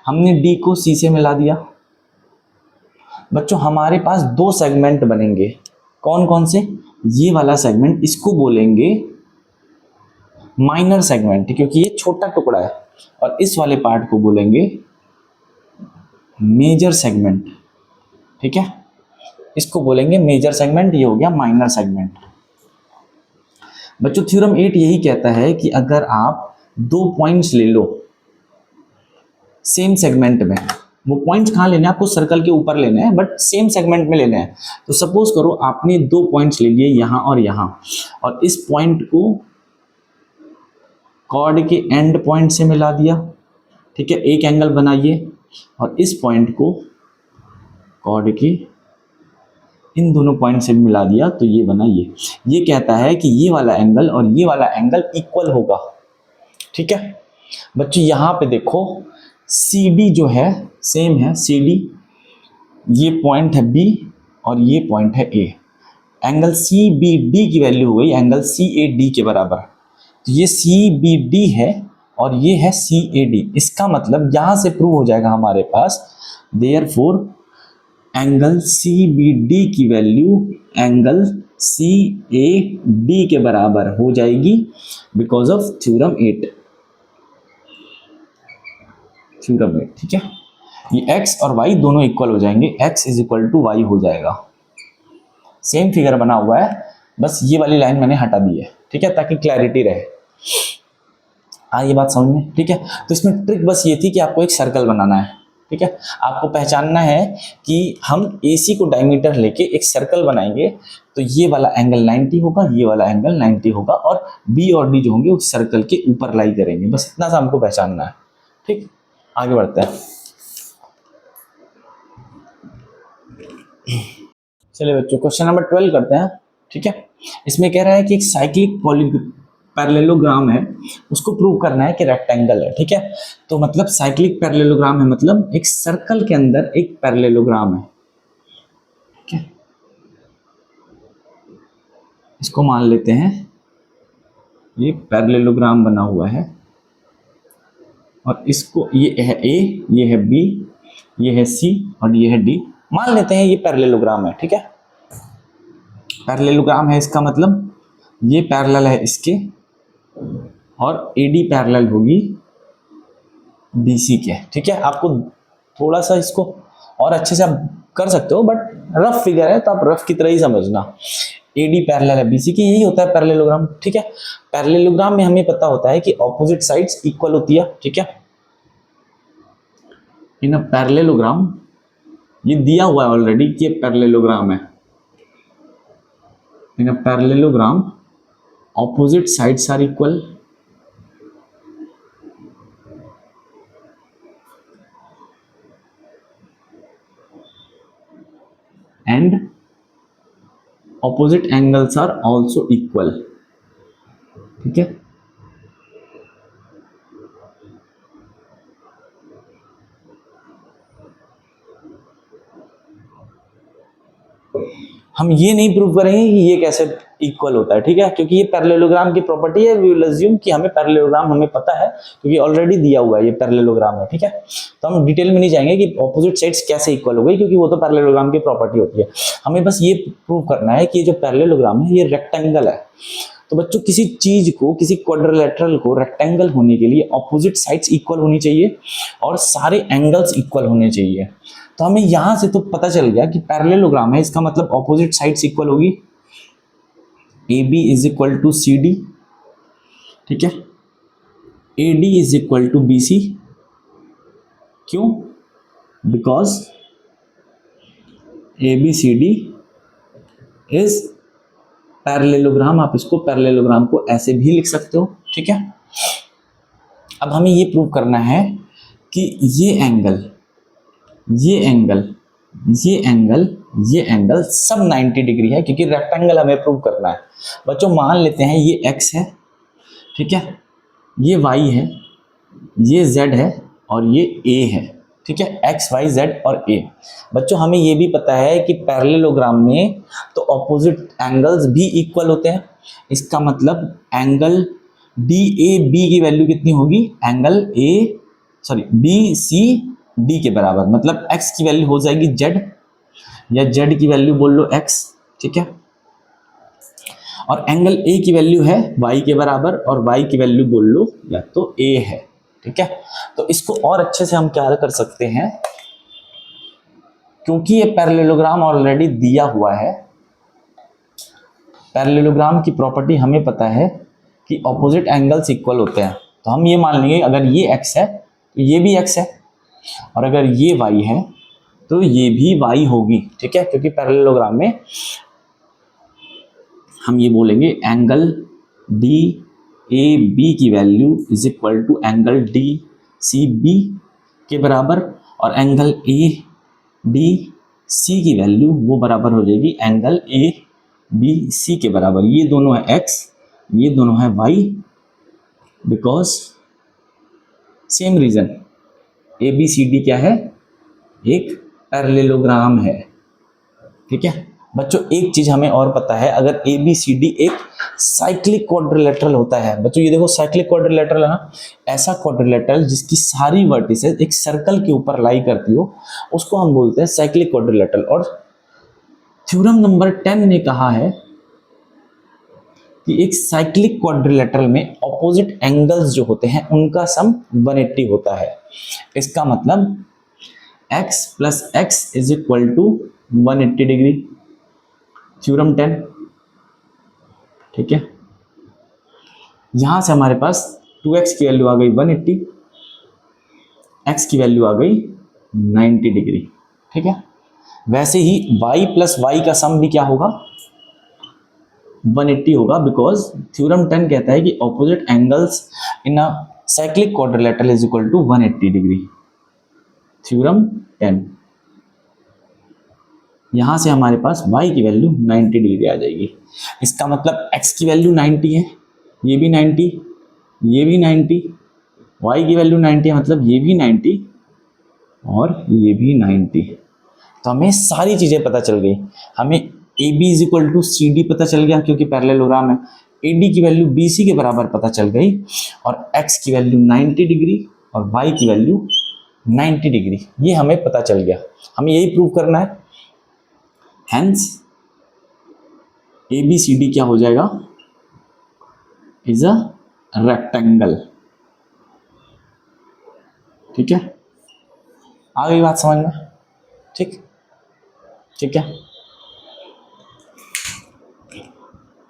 हमने D को C से मिला दिया, बच्चों हमारे पास दो सेगमेंट बनेंगे, कौन कौन से, ये वाला सेगमेंट इसको बोलेंगे माइनर सेगमेंट क्योंकि ये छोटा टुकड़ा है, और इस वाले पार्ट को बोलेंगे मेजर सेगमेंट। ठीक है, इसको बोलेंगे मेजर सेगमेंट, ये हो गया माइनर सेगमेंट। बच्चों थ्योरम 8 यही कहता है कि अगर आप दो पॉइंट्स ले लो सेम सेगमेंट में, वो पॉइंट्स कहाँ लेने हैं आपको, सर्कल के ऊपर लेने हैं बट सेम सेगमेंट में लेने हैं। तो सपोज करो आपने दो पॉइंट्स ले लिए यहाँ और यहाँ, और इस पॉइंट को कॉर्ड के एंड पॉइंट से मिला दिया। ठीक है, एक एंगल बनाइए, और इस पॉइंट को कॉर्ड के इन दोनों पॉइंट से मिला दिया, तो ये बना ये कहता है कि ये वाला एंगल और ये वाला एंगल इक्वल होगा। ठीक है बच्चों, यहाँ पे देखो CD जो है सेम है, CD ये पॉइंट है B और ये पॉइंट है A, एंगल CBD की वैल्यू हो गई एंगल CAD के बराबर। तो ये CBD है और ये है CAD। इसका मतलब यहाँ से प्रूव हो जाएगा हमारे पास, देयरफॉर एंगल CBD की वैल्यू एंगल CAD के बराबर हो जाएगी बिकॉज ऑफ थ्योरम 8। थ्योरम 8, ठीक है, ये x और y दोनों इक्वल हो जाएंगे, x is equal to Y हो जाएगा। सेम फिगर बना हुआ है, बस ये वाली लाइन मैंने हटा दी है। ठीक है, ताकि क्लैरिटी रहे। ये बात समझ में? ठीक है, तो इसमें ट्रिक बस ये थी कि आपको एक सर्कल बनाना है। ठीक है, आपको पहचानना है कि हम AC को डायमीटर लेके एक सर्कल बनाएंगे, तो ये वाला एंगल 90 होगा, ये वाला एंगल 90 होगा, और B और D जो होंगे उस सर्कल के ऊपर लाई करेंगे। बस इतना सा हमको पहचानना है। ठीक, आगे बढ़ते हैं। चलिए बच्चों, क्वेश्चन नंबर 12 करते हैं। ठीक है, इसमें कह रहा है कि एक साइक्लिक पैरेललोग्राम है, उसको प्रूव करना है कि रेक्टेंगल है। ठीक है, तो मतलब साइक्लिक पैरेललोग्राम है, मतलब एक सर्कल के अंदर एक पैरेललोग्राम है। ठीक है, इसको मान लेते हैं ये पैरेललोग्राम बना हुआ है, और इसको ये है A, ये है B, ये है C और ये है D। मान लेते हैं ये पैरेललोग्राम है। ठीक है, पैरेललोग्राम है, इसका मतलब ये पैरेलल है इसके, और AD पैरेलल होगी BC के। ठीक है, आपको थोड़ा सा इसको और अच्छे से आप कर सकते हो, बट रफ फिगर है तो आप रफ की तरह ही समझना। AD पैरेलल है BC की, यही होता है पैरेललोग्राम। ठीक है, पैरेललोग्राम में हमें पता होता है कि ऑपोजिट साइड्स इक्वल होती है। ठीक है, इन अ पैरेललोग्राम, ये दिया हुआ है ऑलरेडी कि ये पैरेललोग्राम है। In a parallelogram opposite sides are equal and opposite angles are also equal। ठीक है, हम ये नहीं प्रूव करेंगे कि ये कैसे इक्वल होता है। ठीक है, क्योंकि ये पैरेललोग्राम की प्रॉपर्टी है, वी विल अज्यूम कि हमें पैरेललोग्राम हमें पता है क्योंकि ऑलरेडी दिया हुआ है ये पैरेललोग्राम है। ठीक है, तो हम डिटेल में नहीं जाएंगे कि ऑपोजिट साइड्स कैसे इक्वल हो गई, क्योंकि वो तो पैरेललोग्राम की प्रॉपर्टी होती है। हमें बस ये प्रूव करना है कि ये जो पैरेललोग्राम है ये रेक्टेंगल है। तो बच्चों, किसी चीज को, किसी क्वाड्रिलेटरल को रेक्टेंगल होने के लिए ऑपोजिट साइड्स इक्वल होनी चाहिए और सारे एंगल्स इक्वल होने चाहिए। तो हमें यहां से तो पता चल गया कि पैरेललोग्राम है, इसका मतलब ऑपोजिट साइड्स इक्वल होगी। AB is equal to CD। ठीक है, AD is equal to BC। क्यों? Because ABCD is parallelogram. आप इसको पैरेललोग्राम को ऐसे भी लिख सकते हो। ठीक है, अब हमें ये प्रूव करना है कि ये एंगल, ये एंगल, ये एंगल, ये एंगल सब 90 डिग्री है, क्योंकि रेक्टेंगल हमें प्रूव करना है। बच्चों मान लेते हैं ये x है, ठीक है, ये y है, ये z है और ये a है। ठीक है, x, y, z और a। बच्चों हमें ये भी पता है कि पैरेललोग्राम में तो ऑपोजिट एंगल्स भी इक्वल होते हैं। इसका मतलब एंगल DAB की वैल्यू कितनी होगी, एंगल BCD के बराबर, मतलब x की वैल्यू हो जाएगी z या z की वैल्यू बोल लो x, ठीक है। और एंगल A की वैल्यू है y के बराबर और y की वैल्यू बोल लो या तो A है, ठीक है। तो इसको और अच्छे से हम क्या कर सकते हैं, क्योंकि ये पैरेललोग्राम ऑलरेडी दिया हुआ है, पैरेललोग्राम की प्रॉपर्टी हमें पता है कि ऑपोजिट एंगल्स इक्वल होते हैं, तो हम ये मान लेंगे अगर ये x है तो ये भी x है, और अगर ये y है तो ये भी y होगी, ठीक है। क्योंकि पैरेललोग्राम में हम ये बोलेंगे एंगल डी ए बी की value is equal to angle D C B के बराबर, और एंगल ए डी सी की वैल्यू वो बराबर हो जाएगी एंगल ए बी सी के बराबर। ये दोनों है x, ये दोनों है y, because same reason A B C D क्या है, एक पैरेललोग्राम है, ठीक है। बच्चों एक चीज हमें और पता है, अगर ए बी सी डी एक साइक्लिक क्वाड्रिलेटरल होता है, बच्चों ये देखो साइक्लिक क्वाड्रिलेटरल है ना, ऐसा क्वाड्रिलेटरल जिसकी सारी वर्टिसेस एक सर्कल के ऊपर लाई करती हो, उसको हम बोलते हैं साइक्लिक क्वाड्रिलेटरल। और थ्योरम नंबर 10 ने कहा है कि एक साइक्लिक क्वाड्रिलेटरल में ऑपोजिट एंगल्स जो होते हैं उनका सम 180 होता है। इसका मतलब x plus X is equal to 180 degree, theorem 10, ठीक है। यहां से हमारे पास 2x की वैल्यू आ गई 180, x की वैल्यू आ गई 90 डिग्री, ठीक है। वैसे ही y प्लस वाई का सम भी क्या होगा, 180 होगा, बिकॉज थ्योरम 10 कहता है कि opposite angles in a cyclic quadrilateral is equal to 180 degree, theorem 10। यहां से हमारे पास y की वैल्यू 90 डिग्री आ जाएगी। इसका मतलब x की वैल्यू 90 है, ये भी 90, ये भी 90, y की वैल्यू 90 है, मतलब ये भी 90 और ये भी 90। तो हमें सारी चीजें पता चल गई। हमें A B is equal to C D पता चल गया क्योंकि पैरेललोग्राम है, ए डी की वैल्यू बी सी के बराबर पता चल गई, और x की वैल्यू 90 डिग्री और y की वैल्यू 90 डिग्री, ये हमें पता चल गया। हमें यही प्रूव करना है। Hence A B C D क्या हो जाएगा, इज अ रेक्टेंगल, ठीक है। आ गई बात समझ में, ठीक, ठीक है।